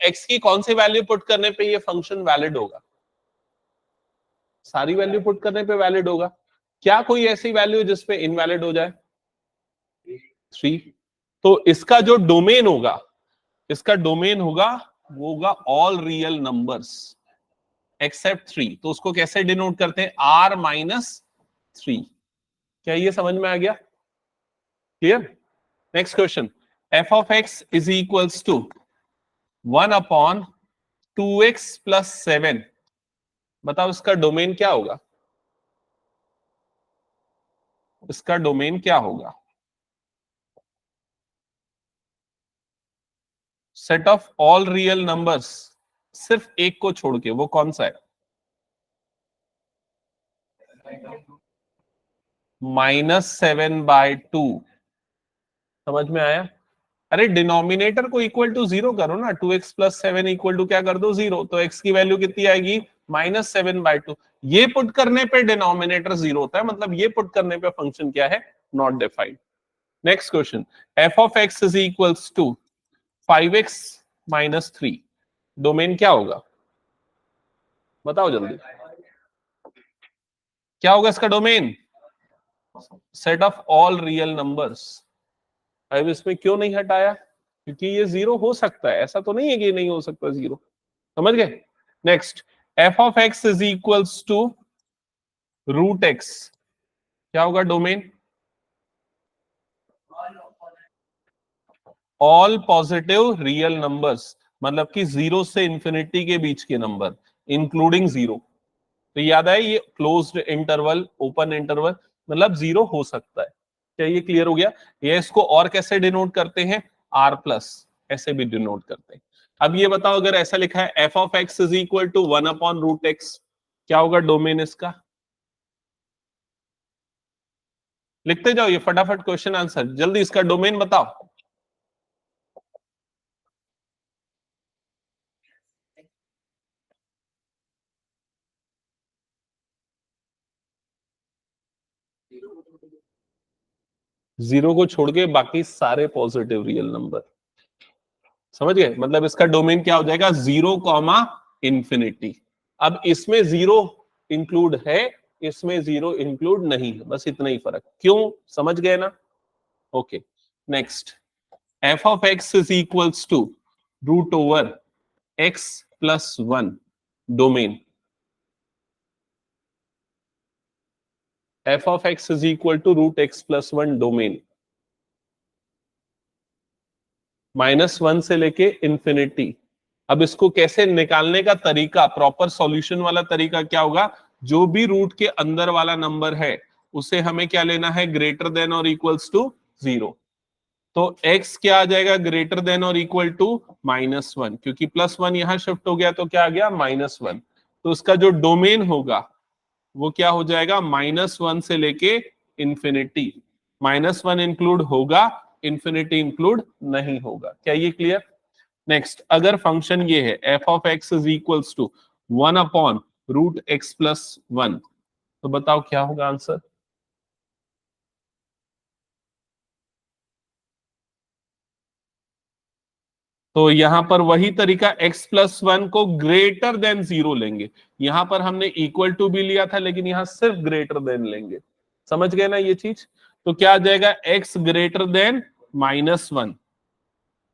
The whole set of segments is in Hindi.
x की कौन सी वैल्यू पुट करने पे ये फंक्शन वैलिड होगा? सारी वैल्यू पुट करने पे वैलिड होगा। क्या कोई ऐसी वैल्यू जिसपे इनवैलिड हो जाए? 3। तो इसका जो डोमेन होगा, वो होगा ऑल रियल नंबर्स एक्सेप्ट 3। तो उसको कैसे डिनोट करते हैं? r-3। क्या ये समझ में आ गया? Clear? Next question, f of x is equals to 1/2x plus 7। बताओ इसका डोमेन क्या होगा? इसका डोमेन क्या होगा? Set of all real numbers, सिर्फ एक को छोड़ के, वो कौन सा है? -7/2। समझ में आया? अरे डिनोमिनेटर को इक्वल टू 0 करो ना, 2x + 7 इक्वल टू क्या कर दो? 0। तो x की वैल्यू कितनी आएगी? -7/2। ये पुट करने पे डिनोमिनेटर 0 होता है, मतलब ये पुट करने पे फंक्शन क्या है? Not defined. Next question, f of x is equals to 5x - 3। Domain क्या होगा? बताओ जल्दी, क्या होगा इसका domain? Set of all real numbers. अब इसमें क्यों नहीं हटाया? क्योंकि ये 0 हो सकता है, ऐसा तो नहीं है कि ये नहीं हो सकता 0। समझ गए? Next, f of x is equals to √x। क्या होगा domain? All positive real numbers, मतलब कि 0 से इंफिनिटी के बीच के नंबर इंक्लूडिंग 0। तो याद आए, ये क्लोज्ड इंटरवल, ओपन इंटरवल, मतलब 0 हो सकता है। क्या ये क्लियर हो गया? ये इसको और कैसे डिनोट करते हैं? r+, ऐसे भी डिनोट करते हैं। अब ये बताओ, अगर ऐसा लिखा है f of x is equal to 1/√x, क्या होगा डोमेन इसका? लिखते जाओ ये फटाफट क्वेश्चन आंसर, जल्दी इसका डोमेन बताओ। जीरो को छोड़ के बाकी सारे पॉजिटिव रियल नंबर। समझ गए? मतलब इसका डोमेन क्या हो जाएगा? 0, अब इसमें 0 इंक्लूड है, इसमें 0 इंक्लूड नहीं है, बस इतना ही फर्क। क्यों? समझ गए ना? Okay. Next, f of x is equals to √x + 1। Domain f of x is equal to √x + 1। Domain -1 से लेके इंफिनिटी। अब इसको कैसे निकालने का तरीका, प्रॉपर सॉल्यूशन वाला तरीका क्या होगा? जो भी रूट के अंदर वाला नंबर है उसे हमें क्या लेना है? ग्रेटर देन और इक्वल्स टू 0। तो x क्या आ जाएगा? ग्रेटर देन और इक्वल टू -1, क्योंकि +1 यहां शिफ्ट हो गया तो क्या आ गया? -1। तो उसका जो डोमेन होगा वो क्या हो जाएगा? -1 से लेके इंफिनिटी। -1 इंक्लूड होगा, इंफिनिटी इंक्लूड नहीं होगा। क्या ये क्लियर? नेक्स्ट, अगर फंक्शन ये है f of x is equals to 1/√x + 1, तो बताओ क्या होगा आंसर? तो यहां पर वही तरीका, x + 1 को ग्रेटर देन 0 लेंगे। यहां पर हमने इक्वल टू भी लिया था, लेकिन यहां सिर्फ ग्रेटर देन लेंगे। समझ गए ना ये चीज? तो क्या आ जाएगा? x greater than -1,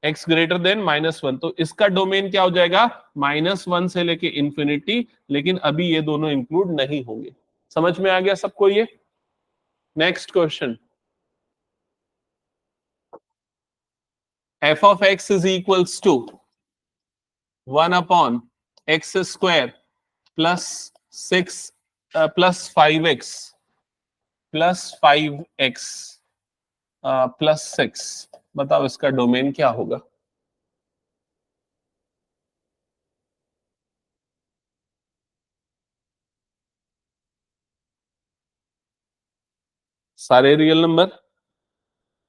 x greater than -1। तो इसका डोमेन क्या हो जाएगा? -1 से लेके इंफिनिटी, लेकिन अभी ये दोनों इंक्लूड नहीं होंगे। समझ में आ गया सबको ये? Next question, f of x is equals to 1/x² plus 6 plus 5x plus 6। बताओ इसका डोमेन क्या होगा? सारे रियल नंबर।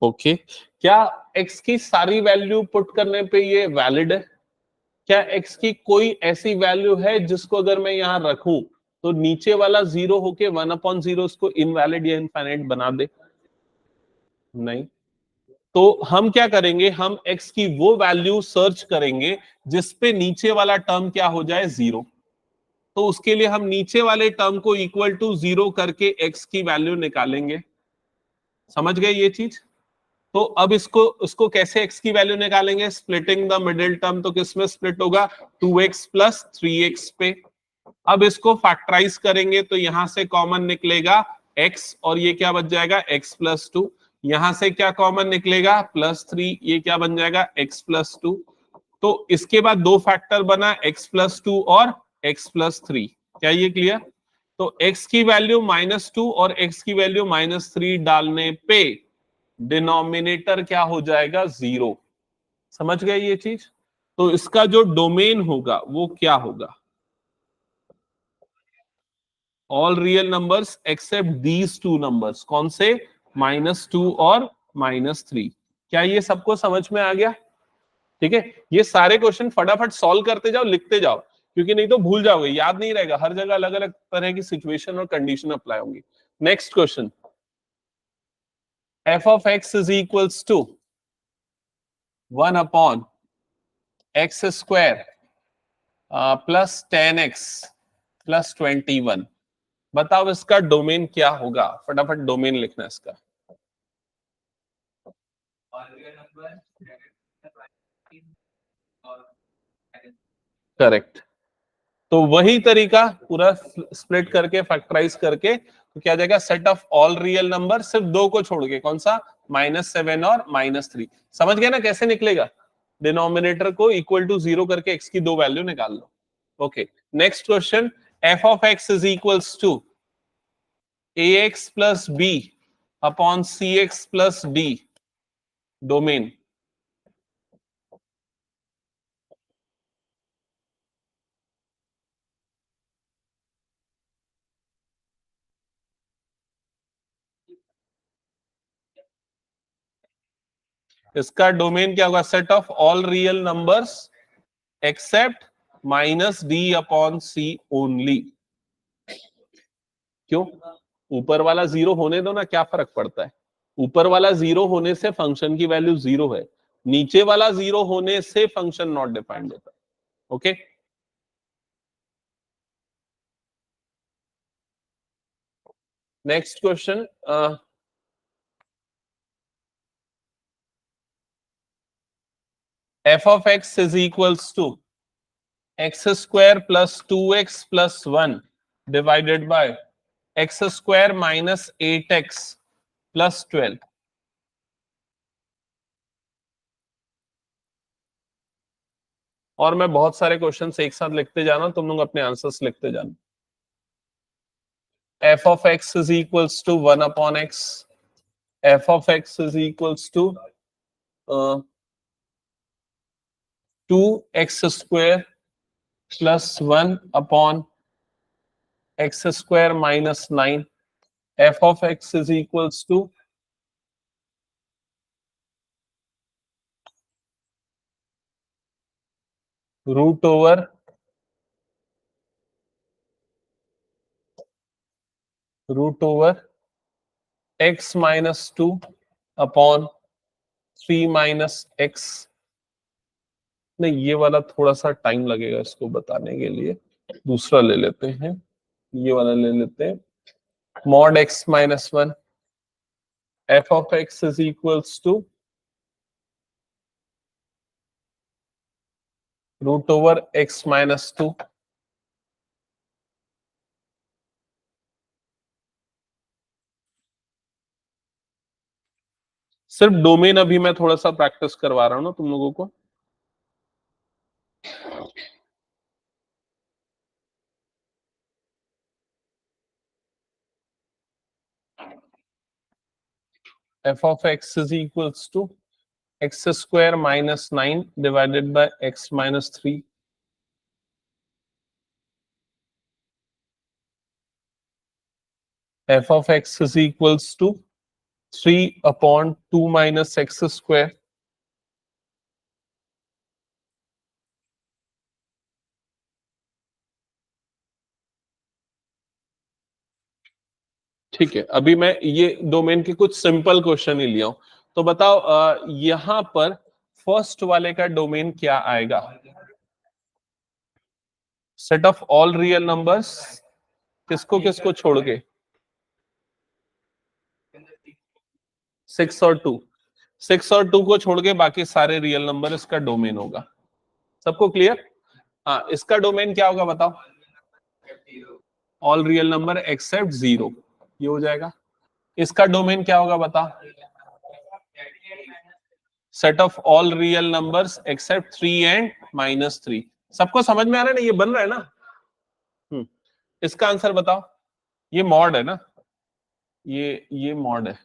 ओके। क्या x की सारी वैल्यू पुट करने पे ये वैलिड है? क्या x की कोई ऐसी वैल्यू है जिसको अगर मैं यहां रखूं तो नीचे वाला 0 होके 1/0 उसको इनवैलिड या इनफाइनाइट बना दे? नहीं। तो हम क्या करेंगे, हम x की वो वैल्यू सर्च करेंगे जिसपे नीचे वाला टर्म क्या हो जाए, 0। तो उसके लिए हम नीचे वाले टर्म को इक्वल टू 0 करके x की वैल्यू निकालेंगे। समझ गए ये चीज? तो अब इसको कैसे x की वैल्यू निकालेंगे, स्प्लिटिंग द मिडिल टर्म। तो किसमें स्प्लिट होगा, 2x प्लस 3x पे। अब इसको फैक्टराइज करेंगे तो यहां से कॉमन निकलेगा x, और ये क्या बच जाएगा, x प्लस 2। यहां से क्या कॉमन निकलेगा, +3, ये क्या बन जाएगा, x प्लस 2। तो इसके बाद दो फैक्टर बना, x प्लस 2 और x प्लस 3। क्या ये क्लियर? तो x की वैल्यू -2 और x की वैल्यू -3 डालने पे डिनोमिनेटर क्या हो जाएगा, 0। समझ गए ये चीज? तो इसका जो डोमेन होगा वो क्या होगा, all real numbers accept these two numbers. कौन से, -2 और -3। क्या ये सबको समझ में आ गया? ठीक है, ये सारे क्वेश्चन फटाफट सॉल्व करते जाओ, लिखते जाओ, क्योंकि नहीं तो भूल जाओगे, याद नहीं रहेगा। हर जगह अलग अलग तरह की सिचुएशन और कंडीशन अप्लाई होंगी। Next question, f of x is equals to 1 upon x square plus 10x plus 21। बताओ इसका डोमेन क्या होगा, फटाफट डोमेन लिखना है इसका। करेक्ट। तो वही तरीका पूरा स्प्लिट करके फैक्टराइज करके, तो क्या जाएगा, set of all real number, सिर्फ दो को छोड़ के। कौन सा, -7 और -3। समझ गए ना कैसे निकलेगा? डिनोमिनेटर को इक्वल टू 0 करके x की दो वैल्यू निकाल लो। Okay, next question, f of x is equals to ax plus b upon cx plus d, domain. इसका डोमेन क्या होगा, set of all real numbers accept -d/c only. क्यों? ऊपर वाला 0 होने दो ना, क्या फर्क पड़ता है? ऊपर वाला 0 होने से फंक्शन की वैल्यू 0 है, नीचे वाला 0 होने से फंक्शन नॉट डिफाइंड होता है। Okay, next question, f of x is equals to x square plus 2x plus 1 divided by x square minus 8x plus 12। और मैं बहुत सारे क्वेश्चंस एक साथ लिखते जाना, तुम लोग अपने आंसर्स लिखते जाना। f of x is equals to 1 upon x, f of x is equals to 2x square plus 1 upon x square minus 9, f of x is equals to root over x minus 2 upon 3 minus x। नहीं, ये वाला थोड़ा सा टाइम लगेगा इसको बताने के लिए, दूसरा ले लेते हैं, ये वाला ले लेते हैं। mod x minus 1, f of x is equals to root over x minus 2। सिर्फ डोमेन अभी मैं थोड़ा सा प्रैक्टिस करवा रहा हूं ना तुम लोगों को। f of x is equals to x square minus 9 divided by x minus 3। f of x is equals to 3 upon 2 minus x square। ठीक है, अभी मैं ये डोमेन के कुछ सिंपल क्वेश्चन ही लिया हूं, तो बताओ यहां पर फर्स्ट वाले का डोमेन क्या आएगा? Set of all real numbers, किसको किसको छोड़ के? 6 और 2, 6 और 2 को छोड़ के बाकी सारे रियल नंबर इसका डोमेन होगा। सबको क्लियर? हाँ, इसका डोमेन क्या होगा बताओ? ऑल रियल नंबर एक्सेप्ट 0, ये हो जाएगा। इसका डोमेन क्या होगा बताओ? Set of all real numbers accept 3 and -3। सबको समझ में आ रहा है ना? ये बन रहा है ना? इसका आंसर बताओ। ये मॉड है ना? ये मॉड है,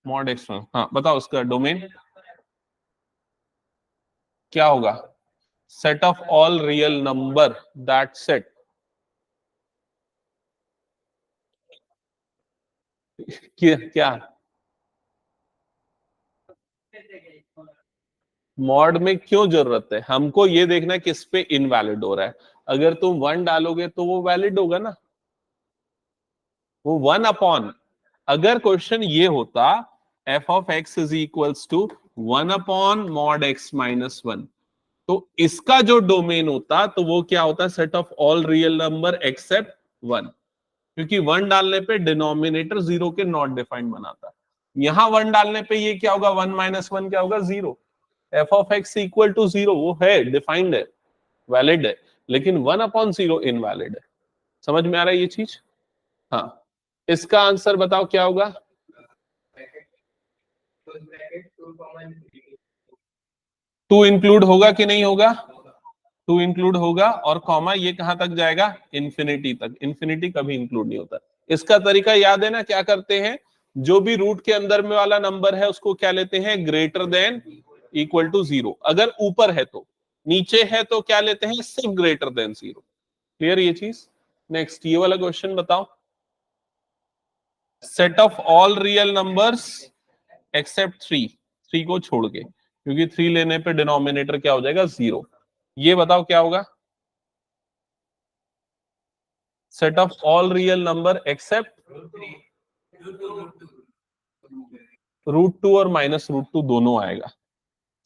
मॉड एक्सटर्नल। हाँ बताओ उसका डोमेन क्या होगा? Set of all real number that set. क्या मॉड में क्यों जरूरत है? हमको ये देखना है किस पे इनवैलिड हो रहा है। अगर तुम 1 डालोगे तो वो वैलिड होगा ना, वो 1 अपॉन। अगर क्वेश्चन ये होता f of x is equals to 1 upon mod x minus 1, तो इसका जो डोमेन होता तो वो क्या होता? Set of all real number except 1, क्योंकि 1 डालने पे डिनोमिनेटर 0 के नॉट डिफाइंड बनाता। यहां 1 डालने पे ये क्या होगा? 1 माइनस 1 क्या होगा? 0। F of x equal to 0 वो है, डिफाइंड है, वैलिड है, लेकिन 1 अपॉन 0 इनवैलिड है। समझ में आ रहा है ये चीज? हाँ, इसका आंसर बताओ क्या होगा? 2 इंक्लूड होगा कि नहीं होगा? 2 इंक्लूड होगा, और कॉमा ये कहां तक जाएगा? इंफिनिटी तक। इंफिनिटी कभी इंक्लूड नहीं होता। इसका तरीका याद है ना? क्या करते हैं, जो भी रूट के अंदर में वाला नंबर है उसको क्या लेते हैं? Greater than equal to 0। अगर ऊपर है तो, नीचे है तो क्या लेते हैं? सिर्फ ग्रेटर देन 0। क्लियर ये चीज? नेक्स्ट ये वाला क्वेश्चन बताओ। Set of all real numbers accept 3, 3 को छोड़ के, क्योंकि 3 लेने पे डिनोमिनेटर क्या हो जाएगा? 0। ये बताओ क्या होगा? Set of all real number except √2 और -√2 दोनों आएगा।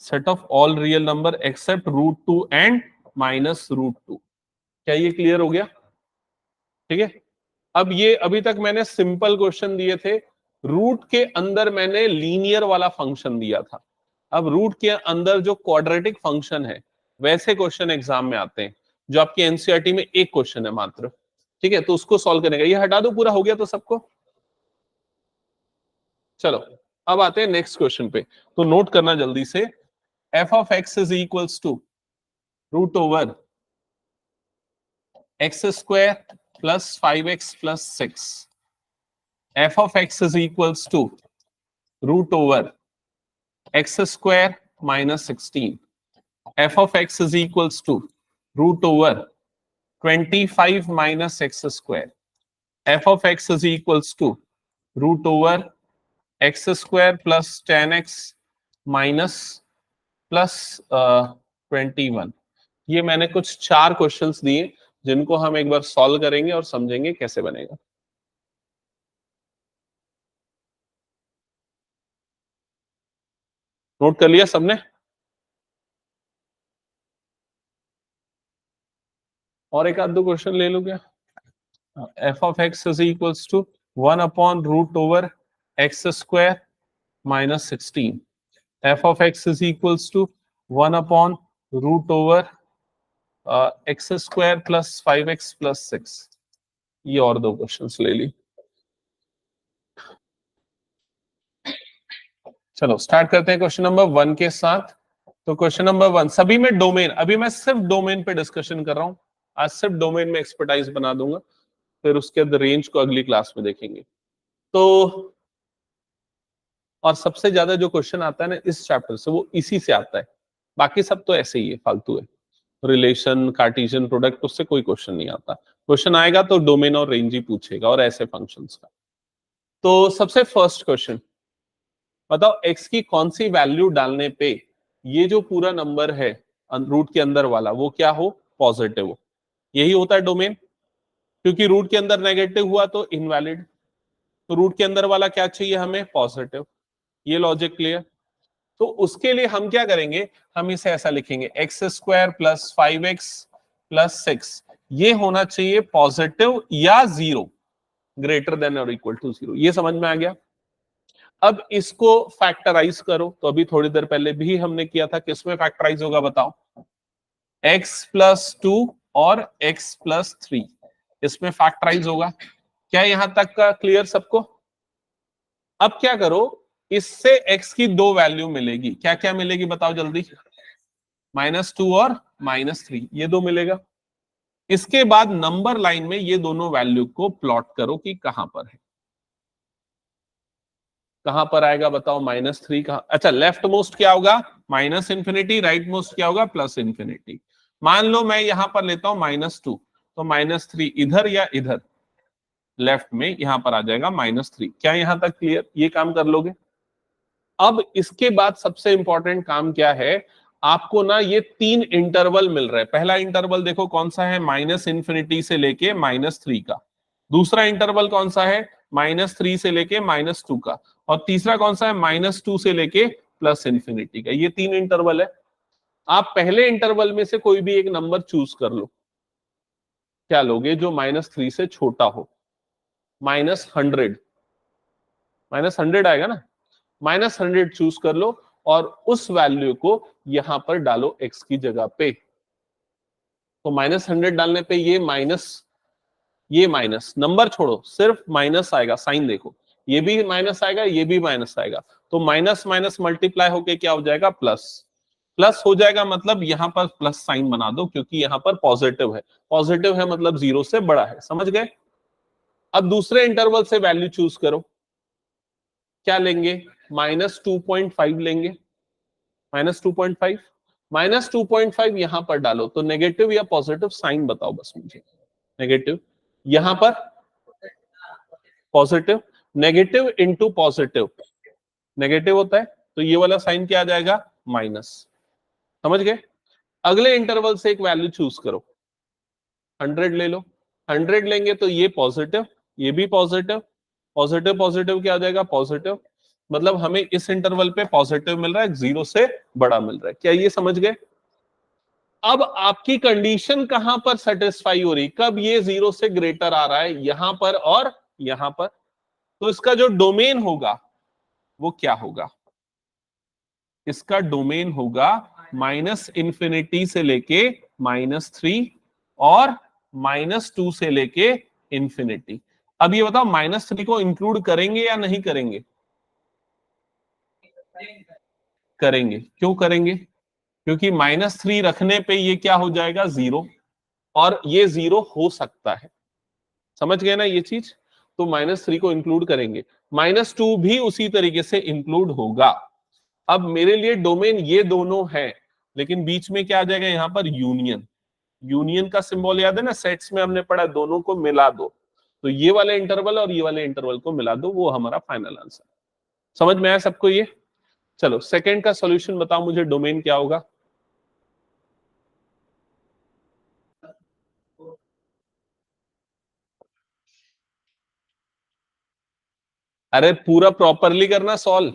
Set of all real number except √2 and -√2। क्या ये क्लियर हो गया? ठीक है। अब ये अभी तक मैंने सिंपल क्वेश्चन दिए थे, रूट के अंदर मैंने लीनियर वाला फंक्शन दिया था। अब रूट के अंदर जो क्वाड्रेटिक फंक्शन है वैसे क्वेश्चन एग्जाम में आते हैं, जो आपके एनसीईआरटी में एक क्वेश्चन है मात्र। ठीक है, तो उसको सॉल्व करने का, ये हटा दो, पूरा हो गया तो सबको। चलो अब आते हैं नेक्स्ट क्वेश्चन पे, तो नोट करना जल्दी से। F of x is equals to √ओवर x square plus 5x plus 6। F of x is equals to √ओवर x square minus 16। F of x is equals to √ओवर 25 minus x square. F of x is equals to √ओवर x square plus 10x minus plus 21। ये मैंने कुछ 4 क्वेश्चंस दिए जिनको हम एक बार सॉल्व करेंगे और समझेंगे कैसे बनेगा। नोट कर लिया सबने? और एक आध दो क्वेश्चन ले लो क्या? F of x is equals to 1 upon √ओवर x square minus 16। F of x is equals to 1 upon √ओवर x square plus 5x plus 6। ये और दो क्वेश्चंस ले ली। चलो स्टार्ट करते हैं क्वेश्चन नंबर 1 के साथ। तो क्वेश्चन नंबर 1 सभी में डोमेन, अभी मैं सिर्फ डोमेन पे डिस्कशन कर रहा हूं, आज सिर्फ डोमेन में एक्सपर्टाइज बना दूंगा, फिर उसके बाद रेंज को अगली क्लास में देखेंगे। तो और सबसे ज्यादा जो क्वेश्चन आता है ना इस चैप्टर से वो इसी से आता है, बाकी सब तो ऐसे ही है, फालतू है। रिलेशन, कार्टेशियन प्रोडक्ट, उससे कोई क्वेश्चन नहीं आता। क्वेश्चन आएगा तो डोमेन और रेंज ही पूछेगा, और ऐसे फंक्शंस का। तो सबसे फर्स्ट क्वेश्चन बताओ, एक्स की कौन सी वैल्यू डालने पे ये जो पूरा नंबर है रूट के अंदर वाला वो क्या हो? पॉजिटिव हो। यही होता है डोमेन, क्योंकि रूट के अंदर नेगेटिव हुआ तो इनवैलिड। तो रूट के अंदर वाला क्या चाहिए हमें, पॉजिटिव। ये लॉजिक क्लियर। तो उसके लिए हम क्या करेंगे, हम इसे ऐसा लिखेंगे x square plus 5x plus 6, ये होना चाहिए पॉजिटिव या 0, ग्रेटर देन और इक्वल टू 0। ये समझ में आ गया। अब इसको फैक्टराइज करो, तो अभी थोड़ी देर पहले भी हमने किया था, किसमें फैक्टराइज होगा बताओ, x प्लस 2 और x प्लस 3, इसमें फैक्टराइज होगा। क्या यहां तक का क्लियर सबको? अब क्या करो, इससे x की दो वैल्यू मिलेगी, क्या क्या मिलेगी बताओ जल्दी, -2 और -3, ये दो मिलेगा। इसके बाद नंबर लाइन में ये दोनों वैल्यू को प्लॉट करो कि कहां पर है, कहां पर आएगा बताओ, -3 कहां, अच्छा लेफ्ट मोस्ट क्या होगा, -∞, राइट मोस्ट क्या होगा, +∞। मान लो मैं यहां पर लेता हूं -2, तो -3 इधर या इधर, लेफ्ट में यहां पर आ जाएगा -3। क्या यहां तक क्लियर, ये काम कर लोगे? अब इसके बाद सबसे इंपॉर्टेंट काम क्या है, आपको ना ये 3 इंटरवल मिल रहे हैं। पहला इंटरवल देखो कौन सा है, -∞ से लेके -3 का। दूसरा इंटरवल कौन सा है, -3 से लेके -2 का। और तीसरा कौन सा है, -2 से लेके +∞ का। ये 3 इंटरवल है। आप पहले इंटरवल में से कोई भी एक नंबर चूज कर लो। क्या लोगे, जो -3 से छोटा हो, -100, -100 आएगा ना, -100 चूज कर लो और उस वैल्यू को यहां पर डालो x की जगह पे। तो -100 डालने पे ये माइनस, नंबर छोड़ो, सिर्फ माइनस आएगा, साइन देखो, ये भी माइनस आएगा, ये भी माइनस आएगा। तो माइनस माइनस मल्टीप्लाई होके क्या हो जाएगा, प्लस। प्लस हो जाएगा मतलब यहां पर प्लस साइन बना दो, क्योंकि यहां पर पॉजिटिव है। पॉजिटिव है मतलब 0 से बड़ा है, समझ गए? अब दूसरे इंटरवल से वैल्यू चूज करो, क्या लेंगे, -2.5 लेंगे। -2.5, -2.5 यहां पर डालो, तो नेगेटिव या पॉजिटिव साइन बताओ बस मुझे, नेगेटिव। यहां पर positive, negative into positive negative होता है, तो ये वाला साइन क्या आ जाएगा, माइनस। समझ गए? अगले इंटरवल से एक वैल्यू चूज करो, 100 ले लो। 100 लेंगे तो ये पॉजिटिव, ये भी पॉजिटिव, पॉजिटिव पॉजिटिव क्या आ जाएगा, पॉजिटिव। मतलब हमें इस इंटरवल पे पॉजिटिव मिल रहा है, 0 से बड़ा मिल रहा है। क्या ये समझ गए? अब आपकी कंडीशन कहां पर सेटिस्फाई हो रही, कब ये 0 से ग्रेटर आ रहा है, यहां पर और यहां पर। तो इसका जो डोमेन होगा वो क्या होगा, इसका डोमेन होगा -∞ से लेके -3 और -2 से लेके इंफिनिटी। अब ये बताओ, -3 को इंक्लूड करेंगे या नहीं करेंगे? करेंगे। क्यों करेंगे? क्योंकि -3 रखने पे ये क्या हो जाएगा, 0, और ये 0 हो सकता है। समझ गए ना ये चीज? तो -3 को इंक्लूड करेंगे, -2 भी उसी तरीके से इंक्लूड होगा। अब मेरे लिए डोमेन ये दोनों है, लेकिन बीच में क्या आ जाएगा, यहां पर यूनियन। यूनियन का सिंबल याद है ना, सेट्स में हमने पढ़ा, दोनों को मिला दो। तो ये वाले इंटरवल और ये वाले इंटरवल को मिला दो, वो हमारा फाइनल आंसर। समझ में आया सबको ये? चलो सेकंड का सॉल्यूशन बताओ मुझे, डोमेन क्या होगा? अरे पूरा प्रॉपरली करना सॉल्व।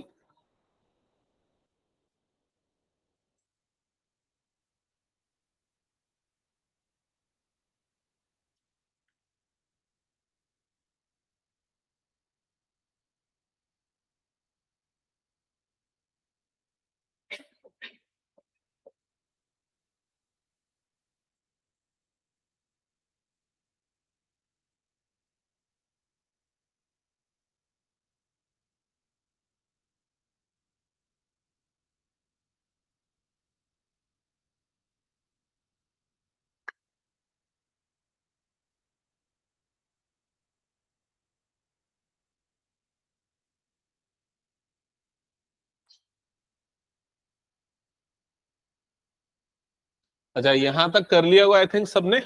अच्छा यहां तक कर लिया होगा आई थिंक सबने।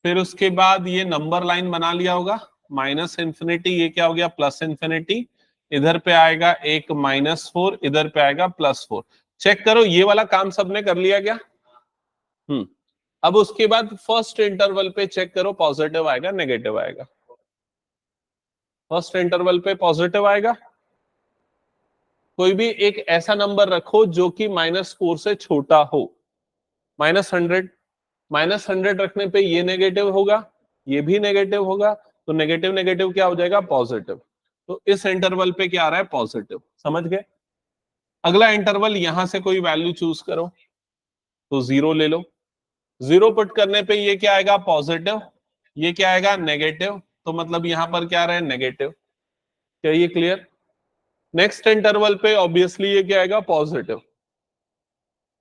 फिर उसके बाद ये नंबर लाइन बना लिया होगा, -∞, ये क्या हो गया, +∞। इधर पे आएगा एक -4, इधर पे आएगा +4। चेक करो ये वाला काम सबने कर लिया क्या? अब उसके बाद फर्स्ट इंटरवल पे चेक करो, पॉजिटिव आएगा नेगेटिव आएगा। फर्स्ट इंटरवल पे पॉजिटिव आएगा। कोई भी एक ऐसा नंबर रखो जो कि -4 से छोटा हो। -100, -100 रखने पे ये नेगेटिव होगा, ये भी नेगेटिव होगा, तो नेगेटिव नेगेटिव क्या हो जाएगा, पॉजिटिव। तो इस इंटरवल पे क्या आ रहा है, पॉजिटिव। समझ गए। अगला इंटरवल यहां से कोई वैल्यू चूज करो, तो 0 ले लो। 0 पुट करने पे ये क्या आएगा, पॉजिटिव, ये क्या आएगा, नेगेटिव। तो मतलब यहां पर क्या आ रहा है, नेगेटिव। क्या ये क्लियर। नेक्स्ट इंटरवल पे ऑब्वियसली ये क्या आएगा, पॉजिटिव।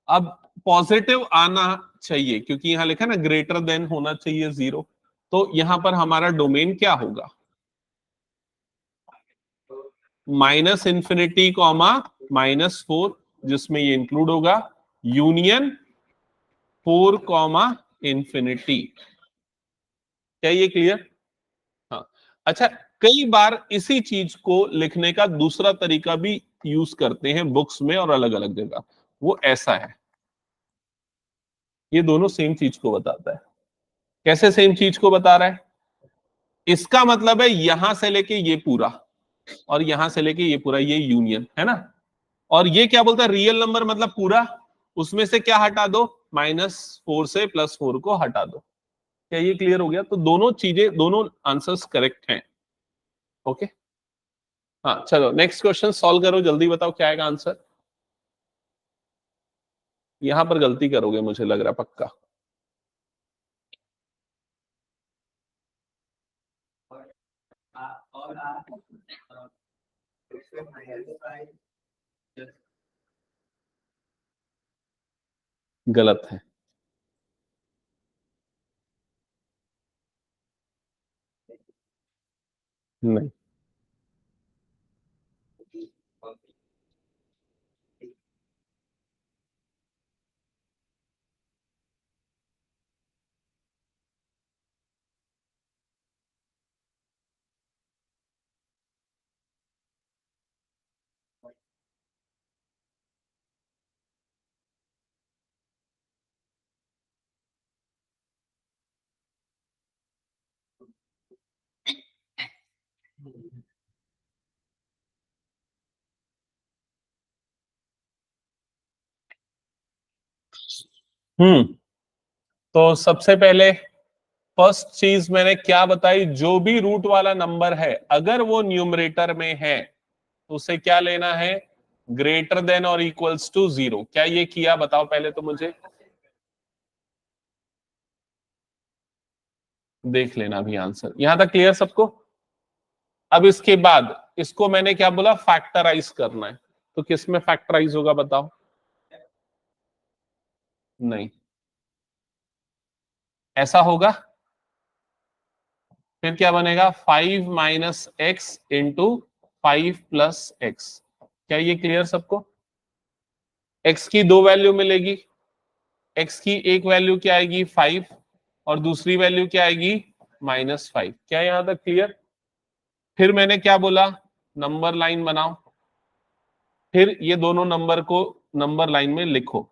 अब पॉजिटिव आना चाहिए क्योंकि यहां लिखा ना ग्रेटर देन होना चाहिए 0, तो यहां पर हमारा डोमेन क्या होगा, -∞, -4, जिसमें ये इंक्लूड होगा, यूनियन 4, इंफिनिटी। क्या ये क्लियर। हाँ। अच्छा, कई बार इसी चीज को लिखने का दूसरा तरीका भी यूज करते हैं बुक्स में और अलग अलग जगह। वो ऐसा है, ये दोनों सेम चीज को बताता है। कैसे सेम चीज को बता रहा है, इसका मतलब है यहां से लेके ये पूरा और यहां से लेके ये पूरा, ये यूनियन है ना। और ये क्या बोलता है, रियल नंबर मतलब पूरा, उसमें से क्या हटा दो, -4 से +4 को हटा दो। क्या ये क्लियर हो गया। तो दोनों चीजें, दोनों आंसर्स करेक्ट हैं। ओके। हाँ चलो नेक्स्ट क्वेश्चन सॉल्व करो, जल्दी बताओ क्या आएगा आंसर। यहां पर गलती करोगे मुझे लग रहा पक्का। गलत है। नहीं। हम्म। तो सबसे पहले फर्स्ट चीज मैंने क्या बताई, जो भी रूट वाला नंबर है अगर वो न्यूमरेटर में है तो उसे क्या लेना है, ग्रेटर देन और इक्वल्स टू 0। क्या ये किया, बताओ पहले तो मुझे, देख लेना भी आंसर। यहां तक क्लियर सबको। अब इसके बाद इसको मैंने क्या बोला, फैक्टराइज करना है। तो किस में फैक्टराइज होगा बताओ। नहीं, ऐसा होगा, फिर क्या बनेगा, 5 - x इंटू 5 + x। क्या ये क्लियर सबको। x की दो वैल्यू मिलेगी, x की एक वैल्यू क्या आएगी, 5, और दूसरी वैल्यू क्या आएगी, -5। क्या यहां तक क्लियर। फिर मैंने क्या बोला, नंबर लाइन बनाओ, फिर ये दोनों नंबर को नंबर लाइन में लिखो।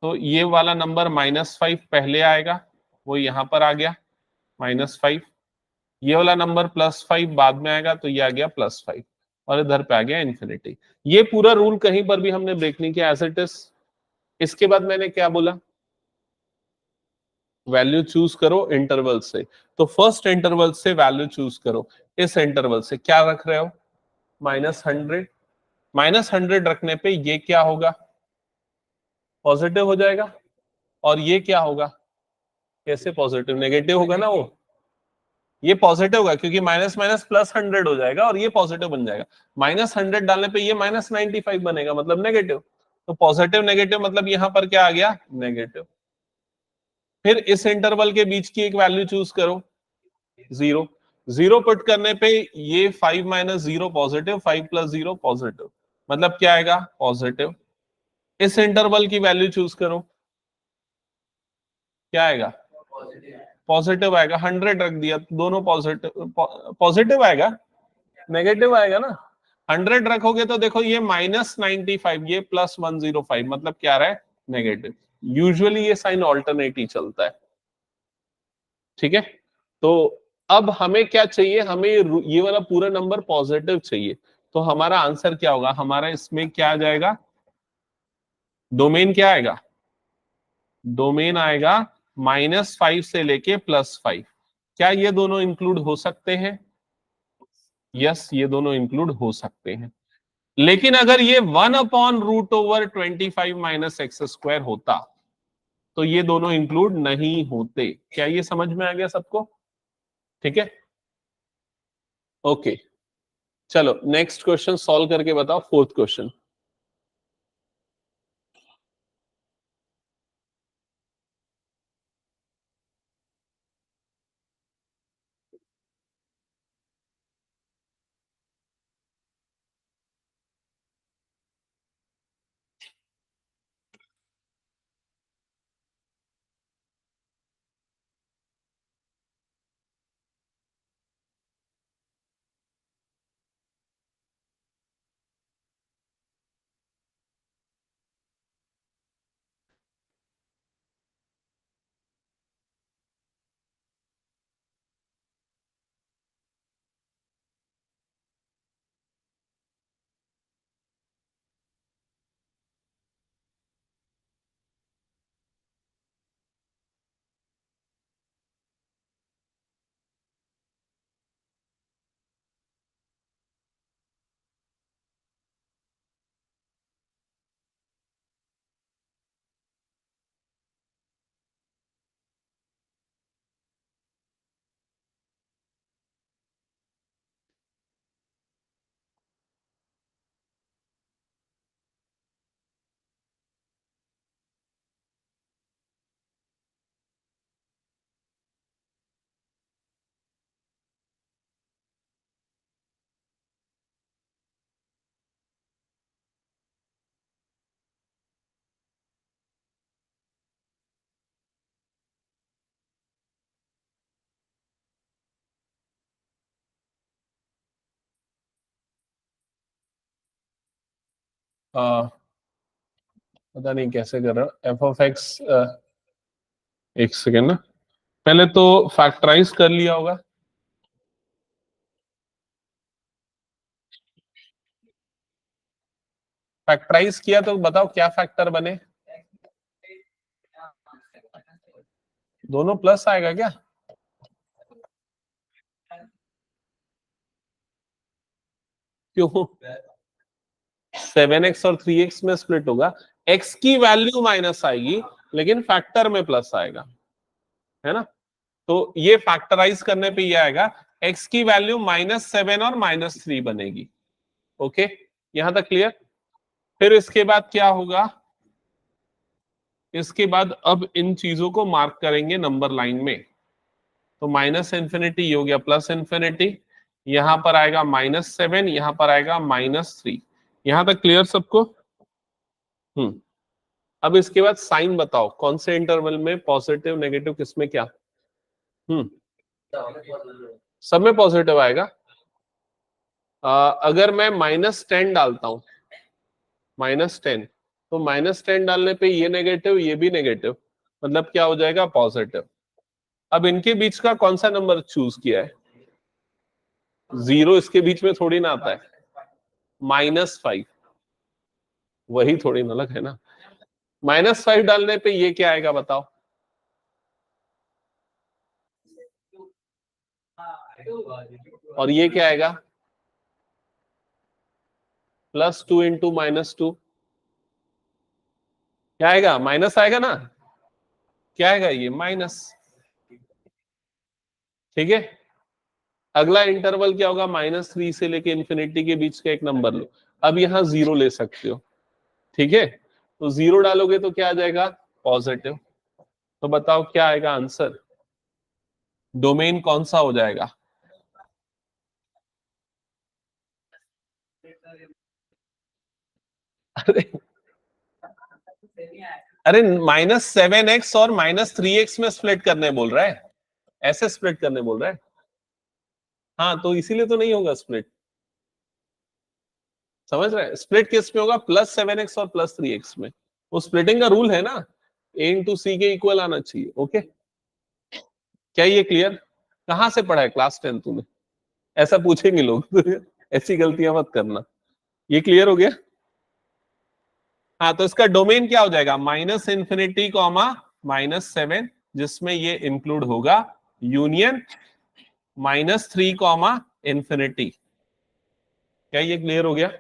तो ये वाला नंबर -5 पहले आएगा, वो यहां पर आ गया -5। ये वाला नंबर +5 बाद में आएगा, तो ये आ गया +5, और इधर पे आ गया इन्फिनिटी। ये पूरा रूल कहीं पर भी हमने ब्रेक नहीं किया, एज इट इज। इसके बाद मैंने क्या बोला, वैल्यू चूज करो इंटरवल से। तो फर्स्ट इंटरवल से वैल्यू चूज करो। इस इंटरवल से क्या रख रहे हो, -100। -100 रखने पे ये क्या होगा, पॉजिटिव हो जाएगा। और ये क्या होगा, कैसे पॉजिटिव, नेगेटिव होगा ना वो। ये पॉजिटिव होगा क्योंकि माइनस माइनस +100 हो जाएगा और ये पॉजिटिव बन जाएगा। -100 डालने पे ये -95 बनेगा, मतलब नेगेटिव। तो पॉजिटिव नेगेटिव मतलब यहां पर क्या आ गया, नेगेटिव। फिर इस इंटरवल के बीच की एक वैल्यू चूज करो, 0। 0 पुट करने पे ये 5 - 0 पॉजिटिव, 5 + 0 पॉजिटिव, मतलब क्या आएगा, पॉजिटिव। इस इंटरवल की वैल्यू चूज करो, क्या आएगा, पॉजिटिव आएगा। 100 रख दिया, दोनों पॉजिटिव, पॉजिटिव आएगा, नेगेटिव आएगा ना। 100 रखोगे तो देखो ये -95, ये +105, मतलब क्या आ रहा है, नेगेटिव। यूजुअली ये साइन ऑल्टरनेट ही चलता है, ठीक है। तो अब हमें क्या चाहिए, हमें ये वाला पूरा नंबर पॉजिटिव चाहिए, तो हमारा आंसर क्या होगा, हमारा इसमें क्या आ जाएगा, डोमेन क्या आएगा, डोमेन आएगा -5 से लेके +5। क्या ये दोनों इंक्लूड हो सकते हैं? यस, ये दोनों इंक्लूड हो सकते हैं। लेकिन अगर ये 1/√25 माइनस एक्स स्क्वायर होता तो ये दोनों इंक्लूड नहीं होते। क्या ये समझ में आ गया सबको? ठीक है, ओके। चलो नेक्स्ट क्वेश्चन सॉल्व करके बताओ, फोर्थ क्वेश्चन। पता नहीं कैसे कर रहा हूं, f(x), एक सेकेंड ना, पहले तो फैक्टराइज कर लिया होगा। फैक्टराइज किया तो बताओ क्या फैक्टर बने, दोनों प्लस आएगा क्या? क्यों? 7x और 3x में स्प्लिट होगा, x की वैल्यू माइनस आएगी लेकिन फैक्टर में प्लस आएगा, है ना? तो ये फैक्टराइज करने पे ये आएगा, x की वैल्यू -7 और -3 बनेगी। ओके, यहां तक क्लियर? फिर इसके बाद क्या होगा, इसके बाद अब इन चीजों को मार्क करेंगे नंबर लाइन में। तो -∞ ये हो गया +∞, यहां पर आएगा -7, यहां पर आएगा -3। यहां तक क्लियर सबको? अब इसके बाद साइन बताओ, कौन से इंटरवल में पॉजिटिव नेगेटिव, किसमें क्या? हम्म सब में पॉजिटिव आएगा। अगर मैं -10 डालता हूं, -10, तो -10 डालने पे ये नेगेटिव, ये भी नेगेटिव, मतलब क्या हो जाएगा, पॉजिटिव। अब इनके बीच का कौन सा नंबर चूज किया है? 0 इसके बीच में थोड़ी ना आता है, -5, वही थोड़ी ना अलग है ना। -5 डालने पे ये क्या आएगा बताओ? और ये क्या आएगा? +2 इंटू -2, क्या आएगा? माइनस आएगा ना, क्या आएगा? ये माइनस। ठीक है, अगला इंटरवल क्या होगा, -3 से लेके इन्फिनिटी के बीच का एक नंबर लो। अब यहां 0 ले सकते हो, ठीक है? तो 0 डालोगे तो क्या आ जाएगा, पॉजिटिव। तो बताओ क्या आएगा आंसर, डोमेन कौन सा हो जाएगा? अरे अरे, -7x और -3x में स्प्लिट करने बोल रहा है, ऐसे स्प्लिट करने बोल रहा है। हाँ, तो इसीलिए तो नहीं होगा स्प्लिट, समझ रहे हैं? स्प्लिट किस में होगा, +7x और +3x में। वो स्प्लिटिंग का रूल है ना, a इंटू सी के इक्वल आना चाहिए। ओके, क्या ये क्लियर? कहां से पढ़ा है क्लास 10 में? ऐसा पूछेंगे लोग। ऐसी गलतियां मत करना। ये क्लियर हो गया? हाँ, तो इसका डोमेन क्या हो जाएगा? -∞, -7, जिसमें ये इंक्लूड होगा यूनियन -3, इंफिनिटी। क्या ये क्लियर हो गया?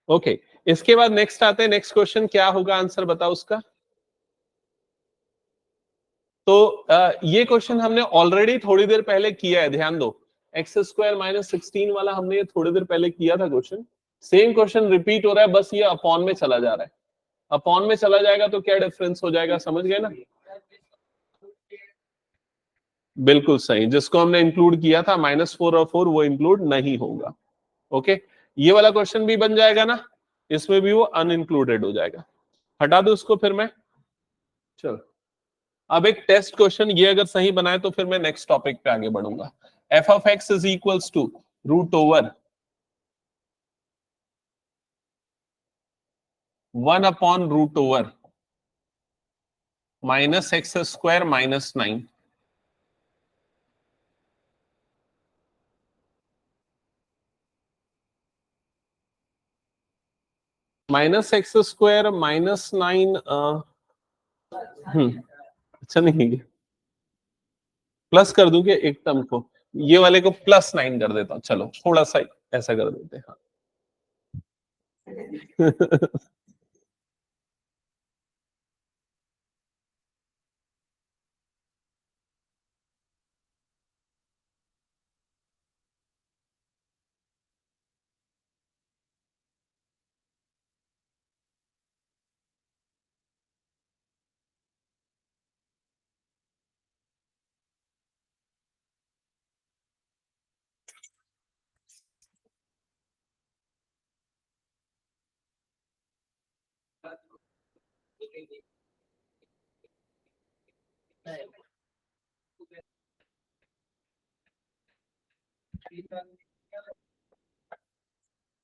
ओके, इसके बाद नेक्स्ट आते हैं। नेक्स्ट क्वेश्चन क्या होगा, आंसर बताओ उसका। तो ये क्वेश्चन हमने ऑलरेडी थोड़ी देर पहले किया है, ध्यान दो। x² - 16 वाला हमने ये थोड़ी देर पहले किया था क्वेश्चन। सेम क्वेश्चन रिपीट हो रहा है, बस ये अपॉन में चला जा रहा है। अपॉन में चला जाएगा तो क्या डिफरेंस हो जाएगा, समझ गए ना? बिल्कुल सही, जिसको हमने इंक्लूड किया था -4 और 4, वो इंक्लूड नहीं होगा। ओके, ये वाला क्वेश्चन भी बन जाएगा ना, इसमें भी वो अनइंक्लूडेड हो जाएगा। हटा दो उसको फिर मैं। चलो, अब एक टेस्ट क्वेश्चन, ये अगर सही बनाए तो फिर मैं नेक्स्ट टॉपिक पे आगे बढ़ूंगा। f(x) is equals to √1 √(-x²-9) -(x²-9) अच्छा नहीं है, प्लस कर दूं क्या एक टर्म को? ये वाले को +9 कर देता हूं, चलो थोड़ा सा ऐसा कर देते हैं।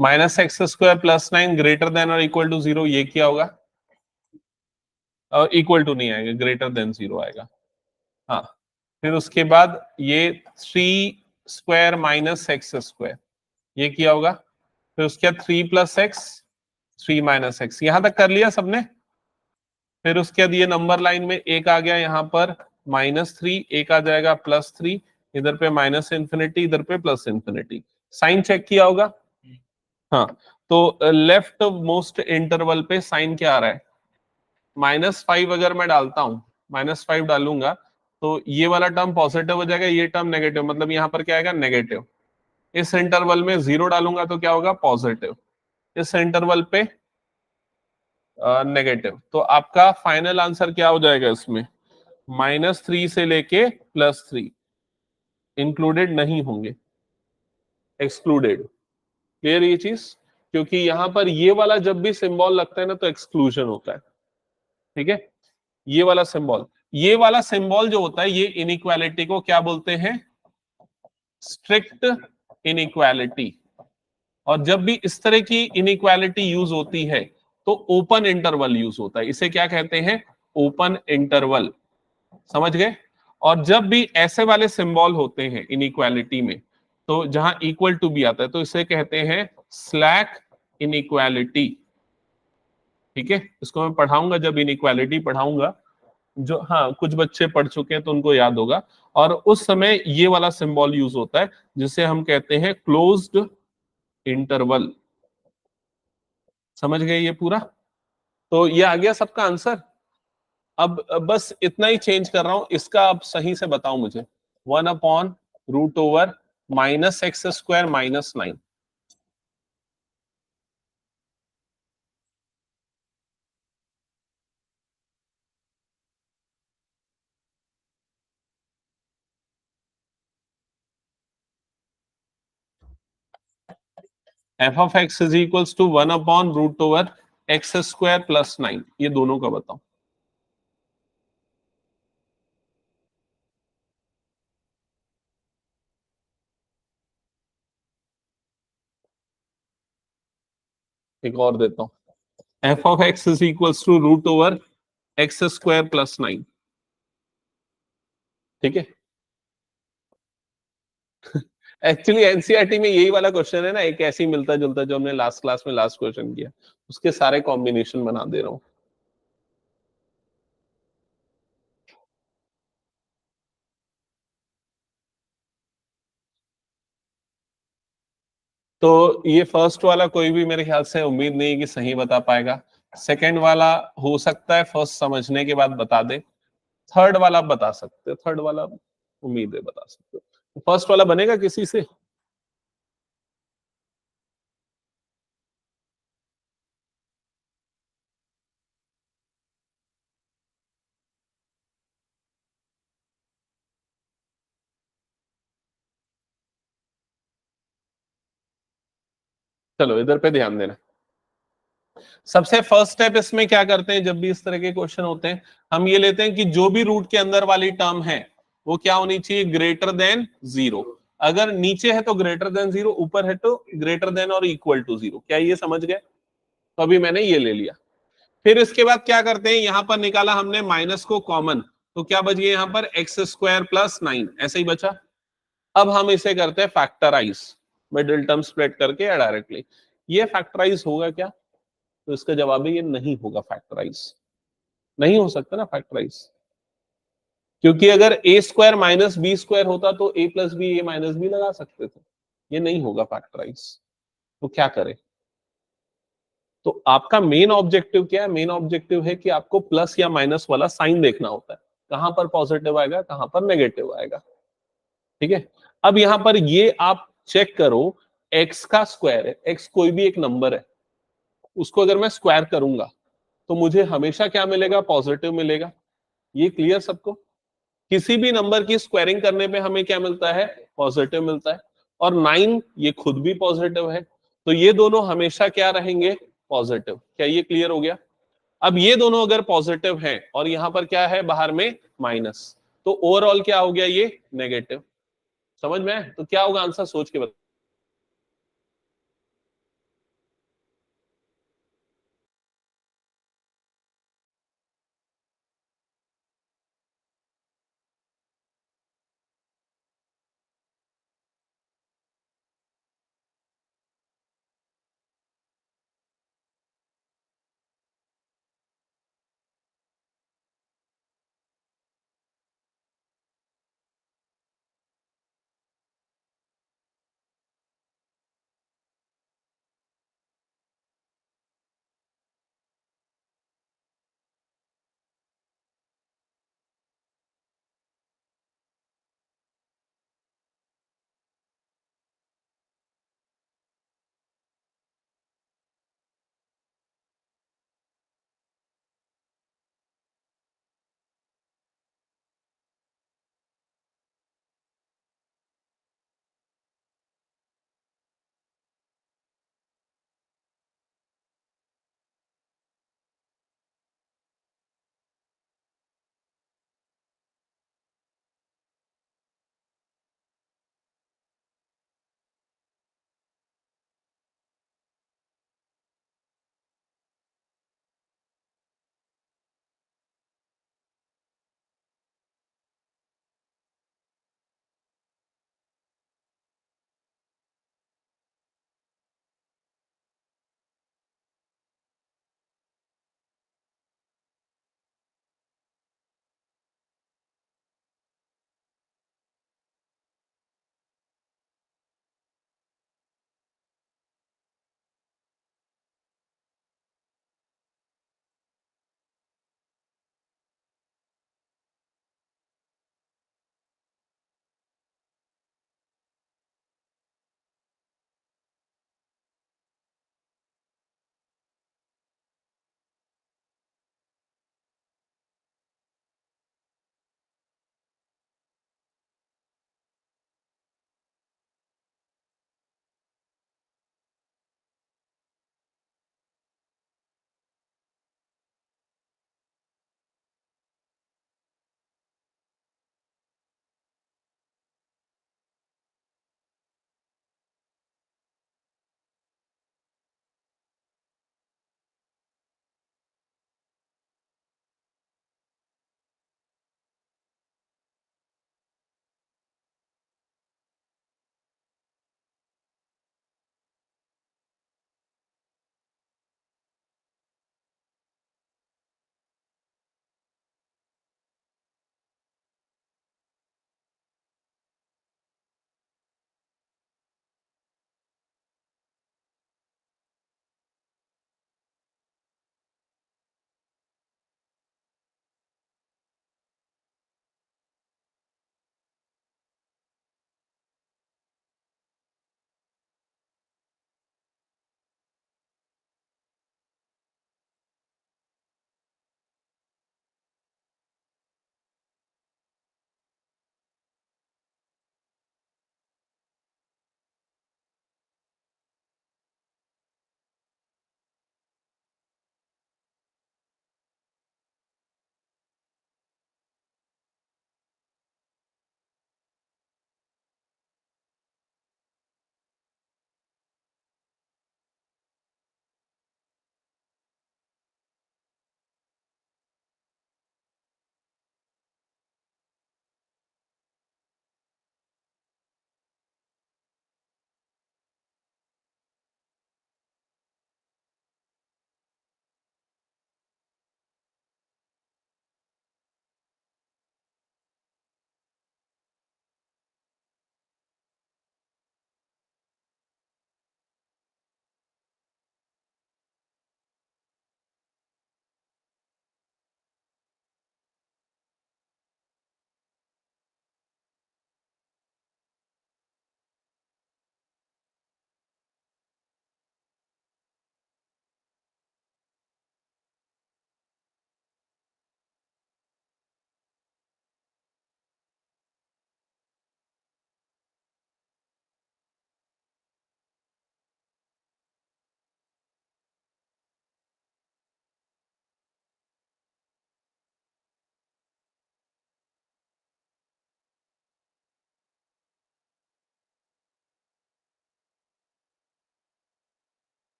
-(x²+9) ग्रेटर देन और इक्वल टू 0, ये क्या होगा? इक्वल टू नहीं आएगा, ग्रेटर देन 0 आएगा। हाँ, फिर उसके बाद ये 3² - (x²), ये क्या होगा? फिर उसके बाद 3+x, 3 - (x), यहां तक कर लिया सबने? फिर उसके बाद ये नंबर लाइन में एक आ गया यहाँ पर -3, एक आ जाएगा +3, इधर पे -∞, इधर पे +∞। साइन चेक किया होगा? हाँ, तो लेफ्ट मोस्ट इंटरवल पे साइन क्या आ रहा है? -5 अगर मैं डालता हूं, -5 डालूंगा तो ये वाला टर्म पॉजिटिव हो जाएगा, ये टर्म नेगेटिव, मतलब यहां पर क्या आएगा? नेगेटिव। इस इंटरवल में 0 डालूंगा तो क्या होगा? पॉजिटिव। इस इंटरवल पे नेगेटिव। तो आपका फाइनल आंसर क्या हो जाएगा इसमें? -3 से लेके +3 इंक्लूडेड नहीं होंगे, एक्सक्लूडेड। क्लियर ये चीज? क्योंकि यहां पर ये वाला जब भी सिंबल लगता है ना तो एक्सक्लूजन होता है। ठीक है, ये वाला सिंबल जो होता है, ये इनइक्वालिटी को क्या बोलते हैं? Strict inequality. और जब भी इस तरह की इनइक्वालिटी यूज होती है तो ओपन इंटरवल यूज होता है, इसे क्या कहते हैं? Open interval. समझ गए? और जब भी ऐसे वाले सिंबल होते हैं इनइक्वालिटी में, तो जहां इक्वल टू भी आता है, तो इसे कहते हैं स्लैक इनइक्वालिटी। ठीक है, इसको मैं पढ़ाऊंगा, जब इनइक्वालिटी पढ़ाऊंगा, जो हाँ कुछ बच्चे पढ़ चुके हैं तो उनको याद होगा। और उस समय ये वाला सिंबल यूज होता है जिसे हम कहते हैं क्लोज्ड इंटरवल। समझ गए ये पूरा? तो ये आ गया सबका आंसर। अब बस इतना ही चेंज कर रहा हूं, इसका अब सही से बताओ मुझे। 1/√(-(x²-9) f(x) is equals to 1/√(x²+9), ये दोनों का बताओ। एक और देता हूं, f(x) is equals to √(x²+9), ठीक है। एक्चुअली एनसीईआरटी में यही वाला क्वेश्चन है ना, एक ऐसे ही मिलता जुलता जो हमने लास्ट क्लास में लास्ट क्वेश्चन किया, उसके सारे कॉम्बिनेशन बना दे रहा हूँ। तो ये फर्स्ट वाला कोई भी मेरे ख्याल से उम्मीद नहीं है कि सही बता पाएगा। सेकंड वाला हो सकता है फर्स्ट समझने के बाद बता दे। थर्ड वाला आप बता सकते हो, थर्ड वाला उम्मीद है बता सकते हो। फर्स्ट वाला बनेगा किसी से? चलो इधर पे ध्यान देना। सबसे फर्स्ट स्टेप इसमें क्या करते हैं, जब भी इस तरह के क्वेश्चन होते हैं, हम ये लेते हैं कि जो भी रूट के अंदर वाली टर्म है वो क्या होनी चाहिए, ग्रेटर देन जीरो। अगर नीचे है तो ग्रेटर देन जीरो, ऊपर है तो ग्रेटर देन और इक्वल टू जीरो। क्या ये समझ गए? तो अभी मैंने ये ले लिया। फिर इसके बाद क्या करते हैं, यहां पर निकाला हमने माइनस को कॉमन, तो क्या बच गया यहां पर एक्स स्क्वायर प्लस नाइन, ऐसे ही बचा। अब हम इसे करते हैं फैक्टराइज, मिडिल टर्म स्प्लिट करके या डायरेक्टली। ये फैक्टराइज होगा क्या? तो इसका जवाब है ये नहीं होगा फैक्टराइज। नहीं हो सकता ना फैक्टराइज, क्योंकि अगर ए स्क्वायर माइनस बी स्क्वायर होता तो ए प्लस बी ए माइनस बी लगा सकते थे। ये नहीं होगा फैक्टराइज। तो क्या करें? तो आपका मेन ऑब्जेक्टिव क्या है? मेन ऑब्जेक्टिव है कि आपको प्लस या माइनस वाला साइन देखना होता है, कहां पर पॉजिटिव आएगा कहां पर नेगेटिव आएगा। ठीक है। अब यहां पर ये आप चेक करो, एक्स का स्क्वायर है, एक्स कोई भी एक नंबर है, उसको अगर मैं स्क्वायर करूंगा तो मुझे हमेशा क्या मिलेगा, पॉजिटिव मिलेगा। ये क्लियर सबको? किसी भी नंबर की स्क्वायरिंग करने पे हमें क्या मिलता है, पॉजिटिव मिलता है। और नाइन ये खुद भी पॉजिटिव है, तो ये दोनों हमेशा क्या रहेंगे, पॉजिटिव। क्या ये क्लियर हो गया? अब ये दोनों अगर पॉजिटिव हैं और यहां पर क्या है बाहर में माइनस, तो ओवरऑल क्या हो गया, ये नेगेटिव। समझ में आया? तो क्या होगा आंसर, सोच के बता।